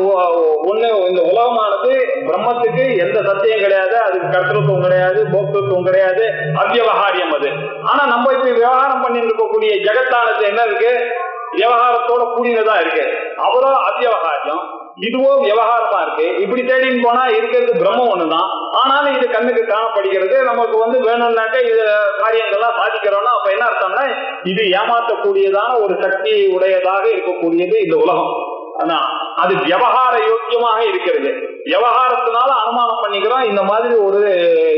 ஒண்ணு, இந்த உலகமானது பிரம்மத்துக்கு எந்த சத்தியம் கிடையாது, அதுக்கு கர்த்தத்துவம் கிடையாது, போக்தத்துவம் கிடையாது, அவ்யவகாரியம் அது. ஆனா நம்ம இப்ப விவகாரம் பண்ணி இருக்கக்கூடிய ஜெகத்தானது என்ன இருக்கு, விவகாரத்தோட கூடினதா இருக்கு. அவரோ அவ்யவகாரியம், இதுவோ விவகாரமா இருக்கு. இப்படி தேடின்னு போனா இருக்கிறது பிரம்மம் ஒண்ணுதான். ஆனாலும் இது கண்ணுக்கு காணப்படுகிறது. நமக்கு வேணும்னாக்க இது காரியங்கள்லாம் சாதிக்கிறோம்னா அப்ப என்ன அர்த்தம்னா, இது ஏமாற்றக்கூடியதான ஒரு சக்தி உடையதாக இருக்கக்கூடியது இந்த உலகம். ஆனா அது விவகார யோக்கியமாக இருக்கிறது. விவகாரத்தினால அனுமானம் பண்ணிக்கிறோம் இந்த மாதிரி ஒரு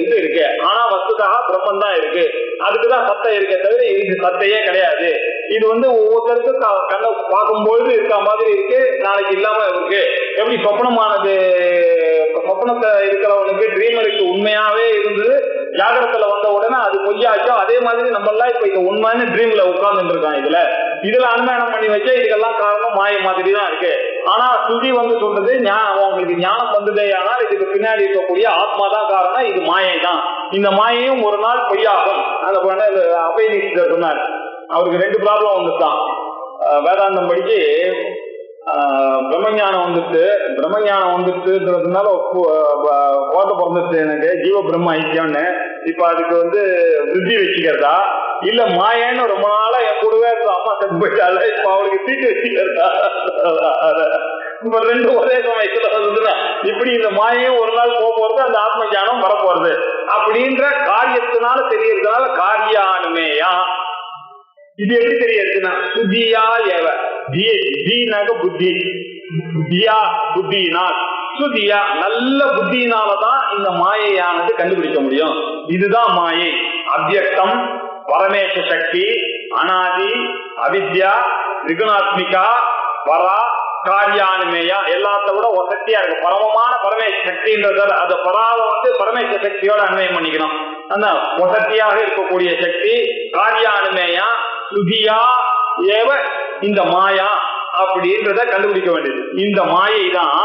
இது இருக்கு. ஆனா வஸ்துக்காக பிரம்மன் தான் இருக்கு, அதுக்குதான் சத்தம் இருக்க தவிர இதுக்கு சத்தையே கிடையாது. இது ஒவ்வொருத்தருக்கும் கண்ணை பார்க்கும்போது இருக்க மாதிரி இருக்கு, நாளைக்கு இல்லாம இருக்கு. எப்படி சொப்னமானது, சொப்னத்தை இருக்கிறவனுக்கு ட்ரீமருக்கு உண்மையாவே இருந்தது, ஜாகிரத்துல வந்த உடனே அது பொய்யாச்சோ, அதே மாதிரி நம்ம எல்லாம் இப்ப இந்த உண்மையான ட்ரீம்ல உட்கார்ந்து இருக்கான். இதுல அனுமானம் பண்ணி வச்சா இதுக்கெல்லாம் காரணம் மாய மாதிரி தான் இருக்கு. ஆனா சுதி சொல்றது, உங்களுக்கு ஞானம் வந்ததே ஆனால் இதுக்கு பின்னாடி இருக்கக்கூடிய ஆத்மா தான் காரணம், இது மாயை தான். இந்த மாயையும் ஒரு நாள் பொய்யாகும். அந்த அபயனிஷ்டர் சொன்னார், அவருக்கு 2 ப்ராப்ளம் வந்துட்டான். வேதாந்தம் படிச்சு பிரம்மஞானம் வந்துட்டுன்றதுனால கோட்டை பிறந்துச்சு எனக்கு, ஜீவ பிரம்ம ஐக்கியம்னு. இப்ப அதுக்கு விருத்தி வச்சுக்கிறதா இல்ல மாயன்னு ரொம்ப நாளா என் கூடவே அம்மா செத்து போயிட்டால, இப்ப அவளுக்கு சீட்டு வச்சுக்கிறா. இப்ப ரெண்டு ஒரே சமயத்துல வந்துன்னா இப்படி இந்த மாயையும் ஒரு நாள் போறது, அந்த ஆத்ம ஞானம் வரப்போறது அப்படின்ற காரியத்தினால தெரியறதுனால காரியானுமேயா. இது எப்படி தெரியறதுன்னா சுதியா ஏவ, தீனாக புத்தி, புத்தியா புத்தியினால், சுதியா நல்ல புத்தியினாலதான் இந்த மாயையானது கண்டுபிடிக்க முடியும். இதுதான் மாயை. அவ்யக்தம், பரமேச சக்தி, அனாதி, அவித்யா, திரிகுணாத்மிகா, வரா, காரியானுமேயா. எல்லாத்த விட ஒரு சக்தியா இருக்கு. பரமமான பரமேச சக்தின்றது அந்த பராவை பரமேச சக்தியோட அன்வயம் பண்ணிக்கணும். அந்த வசத்தியாக இருக்கக்கூடிய சக்தி காரியானுமேயா சுதியா ஏவ இந்த மாயா அப்படின்றத கண்டுபிடிக்க வேண்டியது. இந்த மாயை தான்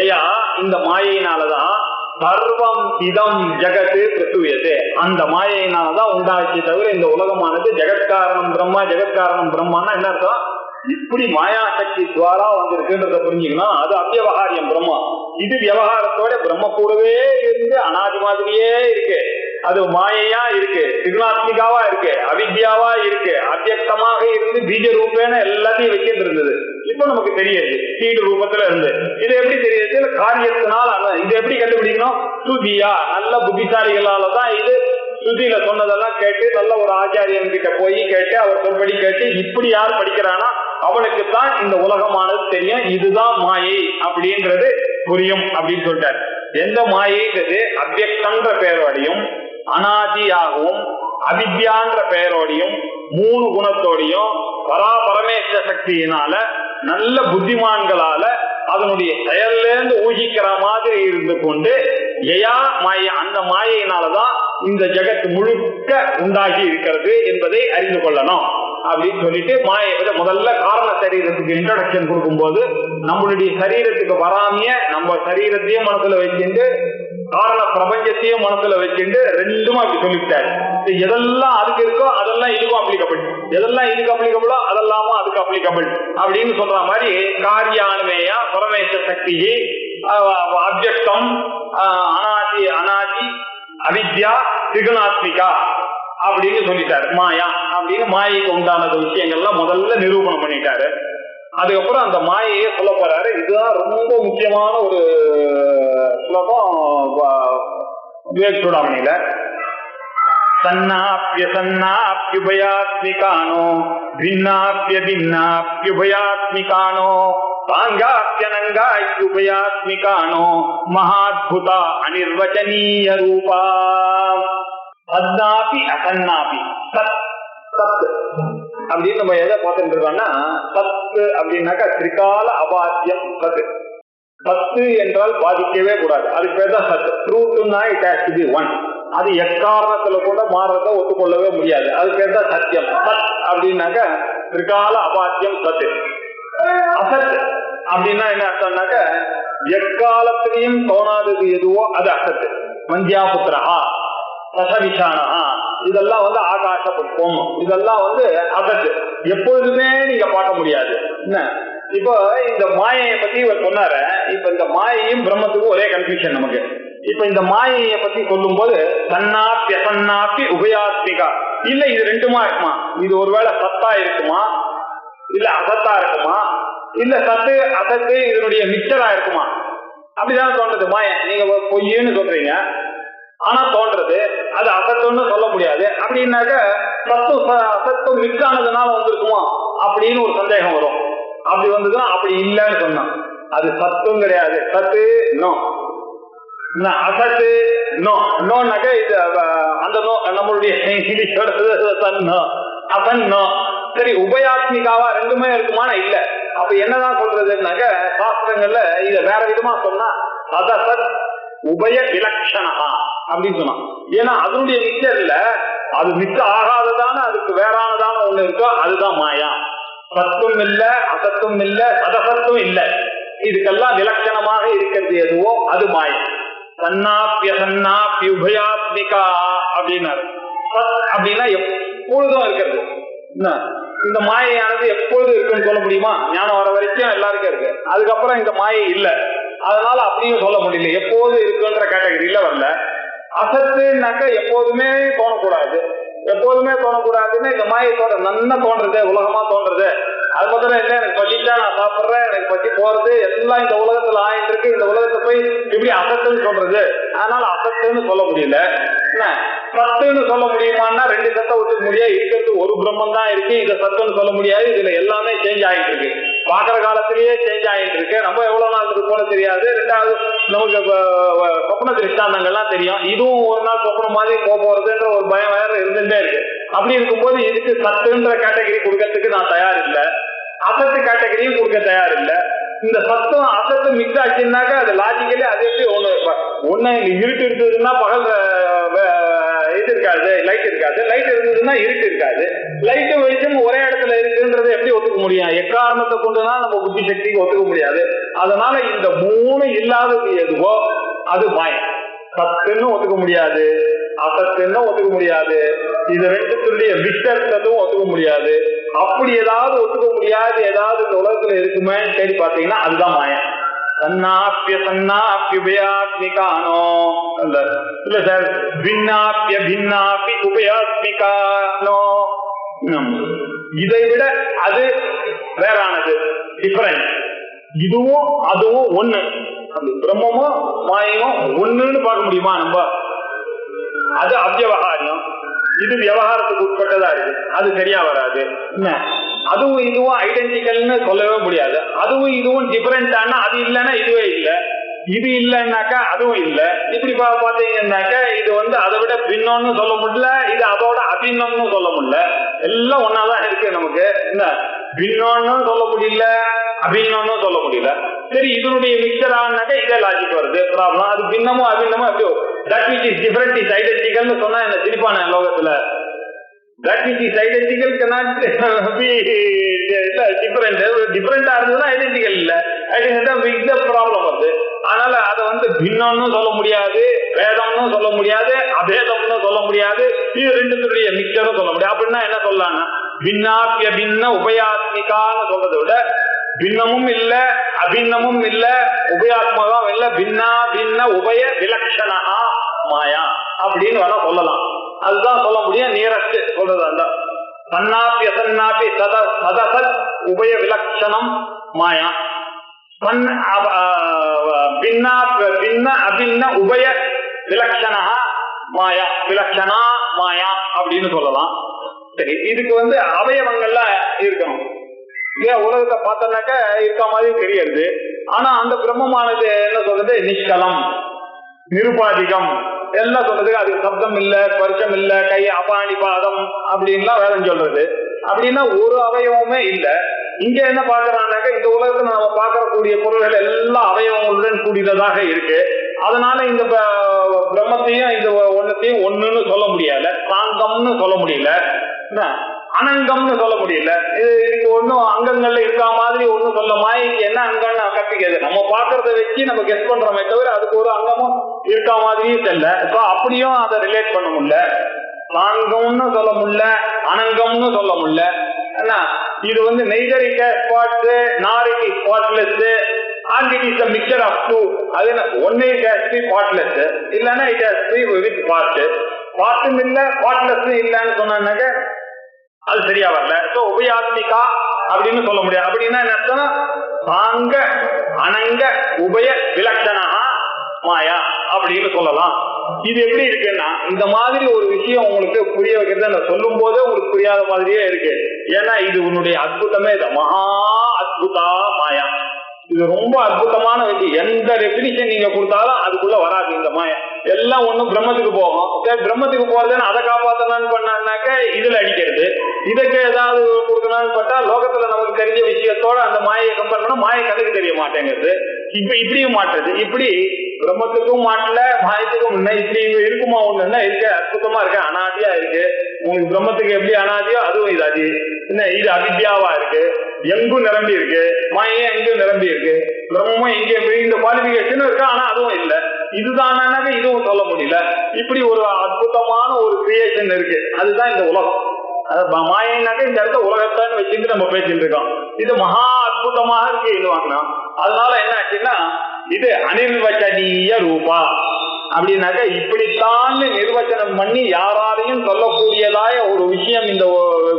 ஏயா, இந்த மாயையினாலதான் சர்வம் இதம் ஜெகத்து பிரசுயது. அந்த மாயையினாலதான் உண்டாச்சு தவிர இந்த உலகமானது ஜெகத்காரணம் பிரம்மா, ஜெகத்காரணம் பிரம்மான்னா என்ன அர்த்தம்? இப்படி மாயா சக்தி துவாரா வந்திருக்குன்றத புரிஞ்சுக்கணும். அது அவ்யவகாரியம் பிரம்மா. இது விவகாரத்தோட பிரம்ம கூடவே இருந்து அனாதி மாதிரியே இருக்கு. அது மாயையா இருக்கு, திரிகுணாத்மிகாவா இருக்கு, அவித்யாவா இருக்கு, அவ்யக்தமாக இருந்து பீஜ ரூபேன எல்லாத்தையும் வைக்கிட்டு இருந்தது. இப்ப நமக்கு தெரியுது சீடு ரூபத்துல இருந்து. இது எப்படி தெரியுது? காரியத்தினால. இது எப்படி கண்டுபிடிக்கணும்? சுதியா, நல்ல புத்திசாலிகளாலதான் இது சுதியில சொன்னதெல்லாம் கேட்டு நல்ல ஒரு ஆச்சாரியன் கிட்ட போய் கேட்டு அவர் சொல்படி கேட்டு இப்படி யார் படிக்கிறானா அவனுக்குத்தான் இந்த உலகமானது தெரியும். இதுதான் மாயை அப்படின்றது புரியும் அப்படின்னு சொல்லிட்டார். எந்த மாயைன்றது அவ்யக்தன்ற பெயரோடையும் அனாதியாகவும் அவித்யான்ற பெயரோடையும் 3 குணத்தோடையும் பராபரமேஸ்வர சக்தியினால நல்ல புத்திமான்களால அதனுடைய செயல்ல இருந்து ஊகிக்கிற மாதிரி இருந்து கொண்டு ஜெயா மாயை, அந்த மாயையினாலதான் இந்த ஜெகத் முழுக்க உண்டாகி இருக்கிறது என்பதை அறிந்து கொள்ளணும் அப்படின்னு சொல்லிட்டு மாயை முதல்ல காரண சரீரத்துக்கு இன்ட்ரோடக்ஷன் கொடுக்கும்போது நம்மளுடைய சரீரத்துக்கு வராமைய நம்ம சரீரத்தையும் மனசுல வச்சுட்டு காரண பிரபஞ்சத்தையும் மனசுல வச்சுட்டு ரெண்டும் அப்படி சொல்லிவிட்டாரு. எதெல்லாம் அதுக்கு இருக்கோ அதெல்லாம் இதுக்கும் அப்ளிகபிள், எதெல்லாம் இதுக்கு அப்ளிகபிளோ அதெல்லாமும் அதுக்கு அப்ளிகபிள் அப்படின்னு சொல்ற மாதிரி காரியானுமேயா பரமேஸ்வர சக்தி, அவ்யக்தம், அனாதி, அனாதி, அவித்யா, திரிகுணாத்மிகா அப்படின்னு சொல்லிட்டாரு. மாயா அப்படின்னு மாயைக்கு உண்டான விஷயங்கள்லாம் முதல்ல நிரூபணம் பண்ணிட்டாரு. அதுக்கப்புறம் அந்த மாயையே சொல்ல போறாரு. இதுதான் ரொம்ப முக்கியமான ஒரு ஸ்லோகம் விவேக சூடாமணியில. சன்னாப்ய சன்னாப்யுபயாத்மிகானோ பின்னாப்ய பின்னாப்யுபயாத்மிகானோ சாங்காப்யனங்காப்யுபயாத்மிகானோ மகாத்புதா அனிர்வச்சனீய ரூபா. சன்னாபி அசன்னாபி சத் சத் அப்படின்னு நம்ம எதை பார்த்துட்டு இருக்கோம்னா சத்து அப்படின்னாக்கா திரிகால அபாத்தியம் சத்து. சத்து என்றால் பாதிக்கவே கூடாது, அதுக்கு பேர் தான் சத்து. ட்ரூத்னா it has to be one. அது எக்காரணத்துல கூட மாறத ஒத்துக்கொள்ளவே முடியாது, அதுக்கு பேர் தான் சத்தியம். சத் அப்படின்னாக்கா திரிகால அபாத்தியம் சத்து. அசத் அப்படின்னா என்ன அர்த்தம்னாக்க எக்காலத்திலையும் தோணாதது எதுவோ அது அசத்து. மந்தியாபுத்திரா, ரசவிஷானா, இதெல்லாம் ஆகாச புஷ்பம், இதெல்லாம் அசத்து. எப்பொழுதுமே நீங்க பார்க்க முடியாது. என்ன இப்போ இந்த மாயையை பத்தி இவர் சொன்னார. இப்ப இந்த மாயையும் பிரம்மத்துக்கும் ஒரே கன்ஃபியூஷன் நமக்கு. இப்ப இந்த மாயையை பத்தி சொல்லும் போது சன்னாப்பி அசன்னாப்பி உபயாத்மிகா, இல்ல இது ரெண்டுமா இருக்குமா? இது ஒருவேளை சத்தா இருக்குமா, இல்ல அசத்தா இருக்குமா, இல்ல சத்து அசத்து இதனுடைய மிக்சரா இருக்குமா? அப்படிதான் தோன்றது மாயை. நீங்க பொய்ன்னு சொல்றீங்க, ஆனா தோன்றது அது அசத்துன்னு சொல்ல முடியாது. அப்படின்னாக்க சத்து அசத்து மிக்ஸ் ஆனதுனால வந்திருக்குமா அப்படின்னு ஒரு சந்தேகம் வரும். அப்படி வந்ததுன்னா அப்படி இல்லைன்னு சொன்னா அது சத்தும் கிடையாது. சத்து நோ, அசத்து நோ. நோனாக்க இது அந்த நோ நம்மளுடைய அசன் நோ. சரி, உபயாத்மிகாவா ரெண்டுமே இருக்குமான இல்ல. அப்ப என்னதான் சொல்றதுனாக்க சாஸ்திரங்கள்ல இத வேற விதமா சொன்னா அதசத் உபய விலட்சணா அப்படின்னு சொன்னான். ஏன்னா அதனுடைய மிக்சர் இல்ல, அது மிக்ஸ் ஆகாததான அதுக்கு வேறானதான ஒண்ணு இருக்கோ அதுதான் மாயா. சத்தும் இல்ல, அசத்தும் இல்ல, சதசத்தும் இல்ல, இதுக்கெல்லாம் விலட்சணமாக இருக்கிறது எதுவோ அது மாயா. சன்னாப்ய சன்னாப்ய உபயாத்மிகா அப்படின்னாரு. சத் அப்படின்னா எப்பொழுதும் இருக்கிறது. இந்த மாயையானது எப்பொழுது இருக்குன்னு சொல்ல முடியுமா? ஞானம் வர வரைக்கும் எல்லாருக்கும் இருக்கு. அதுக்கப்புறம் இந்த மாயை இல்ல, அதனால அப்படியும் சொல்ல முடியல. எப்போது இருக்குன்ற கேட்டகரியில வரல. அசத்துனாக்க எப்போதுமே தோணக்கூடாது, எப்போதுமே தோணக்கூடாதுன்னு இந்த மாயத்தோட நன்னா தோன்றது, உலகமா தோன்றது. அது முதல்ல இல்லை, எனக்கு பசிச்சா நான் சாப்பிட்றேன், எனக்கு பசி போறது எல்லாம் இந்த உலகத்துல ஆயிட்டு இருக்கு. இந்த உலகத்தை போய் இப்படி அசத்துன்னு சொல்றது, அதனால அசத்துன்னு சொல்ல முடியல. என்ன சத்துன்னு சொல்ல முடியுமான்னா ரெண்டு சத்தை ஒத்துக்க முடியாது. இருக்கிறது ஒரு பிரம்மம் தான் இருக்கு, இதை சத்துன்னு சொல்ல முடியாது. இதுல எல்லாமே சேஞ்ச் ஆகிட்டு இருக்கு, பாக்குற காலத்திலேயே சேஞ்ச் ஆகிட்டு இருக்கு. நம்ம எவ்வளவு நாள் இருப்போம்னு தெரியாது. ரெண்டாவது நமக்கு சொப்ன திருஷ்டாந்தங்கள்லாம் தெரியும். இதுவும் ஒரு நாள் சொப்னம் மாதிரி போறதுன்ற ஒரு பயம் வேற இருந்துட்டே இருக்கு. அப்படி இருக்கும்போது இதுக்கு சத்துன்ற கேட்டகரி கொடுக்கறதுக்கு நான் தயார் இல்லை, அசத்து கேட்டகரியும் கொடுக்க தயார் இல்லை. இந்த சத்தம் அசத்து மிக்ஸ் ஆச்சுன்னாக்கா அது லாஜிக்கலி அது எப்படி ஒண்ணு இருட்டு இருந்ததுன்னா பகல் இது இருக்காது, லைட் இருக்காது. லைட் இருந்ததுன்னா இருட்டு இருக்காது. லைட்டு வெளிச்சம் ஒரே இடத்துல இருக்குன்றதை எப்படி ஒத்துக்க முடியும்? எக்காரணத்தை கொண்டுதான் நம்ம புத்தி சக்திக்கு ஒத்துக்க முடியாது. அதனால இந்த மூணு இல்லாதது எதுவோ அது மாயம். சத்துன்னு ஒத்துக்க முடியாது, அசத்துன்னு ஒத்துக்க முடியாது, இது ரெண்டுத்துடைய மிக்சர்ஸும் ஒத்துக்க முடியாது. அப்படி ஏதாவது ஒத்துக்க முடியாது ஏதாவது இந்த உலகத்துல இருக்குமே தேடி பார்த்தீங்கன்னா அதுதான் மாயம். சன்னாப்பிய சன்னாப்பியுபயாத்மிகானோ இல்ல சார், பின்னாப்பிய பின்னாப்பி உபயாத்மிகானோ. இதை விட அது வேறானது, டிஃபரண்ட். இதுவும் அதுவும் ஒண்ணு. அந்த பிரம்மமும் மாயமும் ஒண்ணுன்னு பார்க்க முடியுமா நம்ம? அது அவ்யவகாரியம், இது விவகாரத்துக்கு உட்பட்டதா இருக்கு, அது சரியா வராது. என்ன அதுவும் இதுவும் ஐடென்டிக்கல்னு சொல்லவே முடியாது. அதுவும் இதுவும் டிஃபரெண்டானா அது இல்லைன்னா இதுவே இல்லை, இது இல்லைன்னாக்கா அதுவும் இல்லை. இப்படி பாத்தீங்கன்னாக்கா இது அதை விட பின்னம்னு சொல்ல முடியல, இது அதோட அபின்னம்னு சொல்ல முடியல. எல்லாம் ஒன்னாதான் இருக்கு நமக்கு. என்ன பின்னம்னு சொல்ல முடியல, அபின்னம்னு சொல்ல முடியல. சரி, இதனுடைய மிக்சர் ஆனாக்கா இதே லாஜிக் வருது ப்ராப்ளம். அது பின்னமும் அபின்னமும் எப்படி that which is different is identical னு சொன்னா என்ன சிரிப்பான லோகத்துல? that which is identical cannot be different. டிஃபரெண்டா இருந்ததுன்னா ஐடென்டிக்கல் இல்ல, ஐடென்டிக்கல் வித் தி ப்ராப்ளம் வருது. அதனால அதை பின்னம்னு சொல்ல முடியாது, வேதம்னு சொல்ல முடியாது, அபேதம்னு சொல்ல முடியாது, இது ரெண்டுத்துடைய மிக்சரும் சொல்ல முடியாது. அப்படின்னா என்ன சொல்லலாம்னா பின்னாப்பிய பின்ன உபயாத்மிகான்னு சொல்றதை விட பின்னமும் இல்ல அபின்னமும் இல்ல உபயாத்மகம் இல்ல, பின்னா பின்ன உபய விலக்ஷணா மாயா அப்படின்னு வேணா சொல்லலாம். அதுதான் சொல்ல முடியும் நியரஸ்ட் சொல்றது. அந்த சன்னாப்பி அசன்னாப்பி சதசத் உபய விலக்ஷணம் மாயா, பின்னா பின்ன அபின்ன உபய விலக்ஷணா மாயா, விலக்ஷணா மாயா அப்படின்னு சொல்லலாம். சரி, இதுக்கு அவயவங்கள்லாம் இருக்கணும். உலகத்தை பார்த்தோம்னாக்க இருக்க மாதிரி தெரியுது. ஆனா அந்த பிரம்மமானது என்ன சொல்றது? நிஷ்கலம், நிருபாதிகம் எல்லாம் சொல்றது. அது சப்தம் இல்ல, ஸ்பர்ஷம் இல்ல, கை அபானி பாதம் அப்படின்லாம் வேதம் சொல்றது. அப்படின்னா ஒரு அவயவமே இல்ல. இங்க என்ன பாக்குறான்னாக்க இந்த உலகத்துல நம்ம பார்க்கக்கூடிய பொருள்கள் எல்லா அவயவங்களுடன் கூடியதாக இருக்கு. அதனால இந்த பிரம்மத்தையும் இந்த ஒன்னத்தையும் ஒண்ணுன்னு சொல்ல முடியல, சாங்கம்னு சொல்ல முடியல, அனங்கம்னு சொல்ல முடியல. இதுக்கு ஒன்னும் அங்கங்கள்ல இருக்கா மாதிரி ஒன்னும் சொல்ல மாய்க்கு என்ன அங்கம்னு கற்பிக்கிறது. நம்ம பாக்குறத வச்சு நம்ம கெஸ் பண்றோமே தவிர அதுக்கு ஒரு அங்கமும் இருக்கா மாதிரியும் தெரியல. அப்படியும் அதை ரிலேட் பண்ண முடியல. சாங்கம்னு சொல்ல முடியல, அனங்கம்னு சொல்ல முடியல. என்ன இது நெய்தர் இட் ஹஸ் பார்ட்ஸ் நார் it is partless and it is a mixture of two. அது ஒண்ணு it has to be partless, இல்லன்னா it has to be with part. பார்ட்டும் இல்ல பார்ட்லெஸ் இல்லன்னு சொன்னாக்க அது சரியா வரல. சோ உபயாத்மிகா அப்படின்னு சொல்ல முடியாது. அப்படின்னா என்ன அர்த்தம்? சாங்க அனங்க உபய விலக்ஷணா மாயா அப்படின்னு சொல்லலாம். இது எப்படி இருக்குன்னா இந்த மாதிரி ஒரு விஷயம் உங்களுக்கு புரிய வைக்கிறது நான் சொல்லும் போதே உங்களுக்கு புரியாத மாதிரியே இருக்கு. ஏன்னா இது உன்னுடைய அற்புதமே, மகா அற்புதா மாயா. இது ரொம்ப அற்புதமான விஷயம். எந்த டெபினிஷன் நீங்க கொடுத்தாலும் அதுக்குள்ள வராது இந்த மாயா. எல்லாம் ஒண்ணும் பிரம்மத்துக்கு போகும். பிரம்மத்துக்கு போறதுன்னு அதை காப்பாத்தலான்னு பண்ணாக்க இதுல அடிக்கிறது. இதுக்கு ஏதாவது கொடுக்கணும்னு பார்த்தா லோகத்துல நமக்கு தெரிஞ்ச விஷயத்தோட அந்த மாயை கம்பேர் பண்ணா மாயை கணக்கு தெரிய மாட்டேங்கிறது. இப்படியும் மாற்றுறது. இப்படி பிரம்மத்துக்கும் மாட்டல, மாயத்துக்கும் முன்ன இப்படி இருக்குமா ஒண்ணுன்னா இருக்கு. அற்புதமா இருக்கு, அனாதியா இருக்கு. உங்களுக்கு பிரம்மத்துக்கு எப்படி அனாதியோ அதுவும் இது அது என்ன, இது அவித்யாவா இருக்கு, எங்கும் நிரம்பி இருக்கு. மாயே எங்கும் நிரம்பி இருக்கு, பிரம்மமும் எங்கே இந்த குவாலிபிகேஷனும் இருக்கு. ஆனா அதுவும் இல்லை. இதுதானாக்க இதுவும் சொல்ல முடியல. இப்படி ஒரு அற்புதமான ஒரு கிரியேஷன் இருக்கு. அதுதான் இந்த உலகம். மாயினாக்க இந்த இடத்த உலகத்தான்னு வச்சுட்டு நம்ம பேசிட்டு இருக்கோம். இது மகா அற்புதமாக இருக்கு. இதுவாங்கன்னா அதனால என்ன ஆச்சுன்னா இது அனிர்வச்சனீய ரூபா அப்படின்னாக்க இப்படித்தான் நிர்வச்சனம் பண்ணி யாராலையும் சொல்லக்கூடியதாய ஒரு விஷயம் இந்த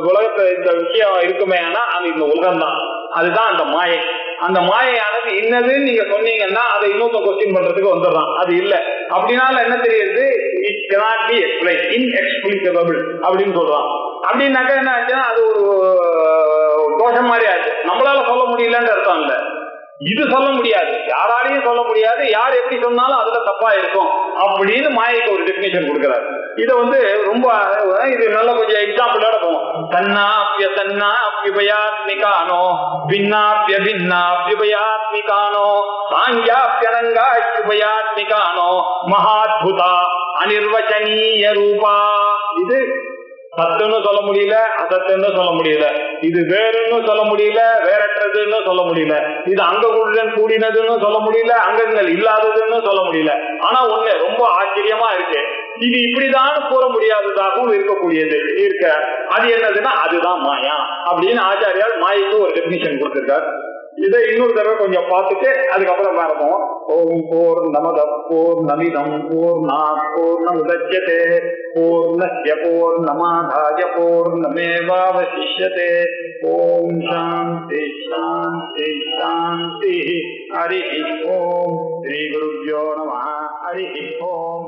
உலகத்துல இந்த விஷயம் இருக்குமே ஆனா அது இந்த உலகம் தான். அதுதான் அந்த மாயை. அந்த மாயையானது இன்னதுன்னு நீங்க சொன்னீங்கன்னா அதை இன்னொரு கொஸ்டின் பண்றதுக்கு வந்துடுறான். அது இல்ல அப்படின்னால என்ன தெரியுது, it cannot be explained, inexplicable அப்படின்னு சொல்றான். அப்படின்னாக்கா என்ன ஆச்சுன்னா அது ஒரு தோஷம் மாதிரி ஆச்சு. நம்மளால சொல்ல முடியலன்னு அர்த்தம் இல்ல, இது சொல்ல முடியாது, யாராலையும் சொல்ல முடியாது, யார் எப்படி சொன்னாலும் அதுல தப்பா இருக்கும் அப்படின்னு மாயைக்கு ஒரு டெபினிஷன் கொடுக்கிறாரு. இதை ரொம்ப இது நல்ல கொஞ்சம் எக்ஸாம்பிளோட போவோம். தன்னாப்ய தன்னாப்யுபயாத்மிகானோ பின்னாப்ய பின்னாப்யுபயாத்மிகானோ சாங்கியாப்யனங்காப்யுபயாத்மிகானோ மகாத்புதா அனிர்வச்சனீய ரூபா. இது சத்துன்னு சொல்ல முடியல, அசத்துன்னு சொல்ல முடியல, இது வேறுன்னு சொல்ல முடியல, வேறற்றதுன்னு சொல்ல முடியல, இது அங்கங்களுடன் கூடினதுன்னு சொல்ல முடியல, அங்கங்கள் இல்லாததுன்னு சொல்ல முடியல. ஆனா ஒண்ணு ரொம்ப ஆச்சரியமா இருக்கு, இது இப்படிதான் கூற முடியாததாகவும் இருக்கக்கூடியது இருக்க. அது என்னதுன்னா அதுதான் மாயா அப்படின்னு ஆச்சாரியார் மாயைக்கு ஒரு டெபினிஷன் கொடுத்திருக்கார். இதை இன்னொரு தடவை கொஞ்சம் பார்த்துட்டு அதுக்கப்புறம் பார்ப்போம். ஓம் பூர்ணமத பூர்ணமிதம் பூர்ணாத் பூர்ணமுதச்யதே பூர்ணஸ்ய பூர்ணமாதாய பூர்ணமேவாவசிஷ்யதே. ஓம் சாந்தி சாந்தி சாந்தி. ஹரி ஓம். ஸ்ரீ குருப்யோ நமः. ஹரி ஓம்.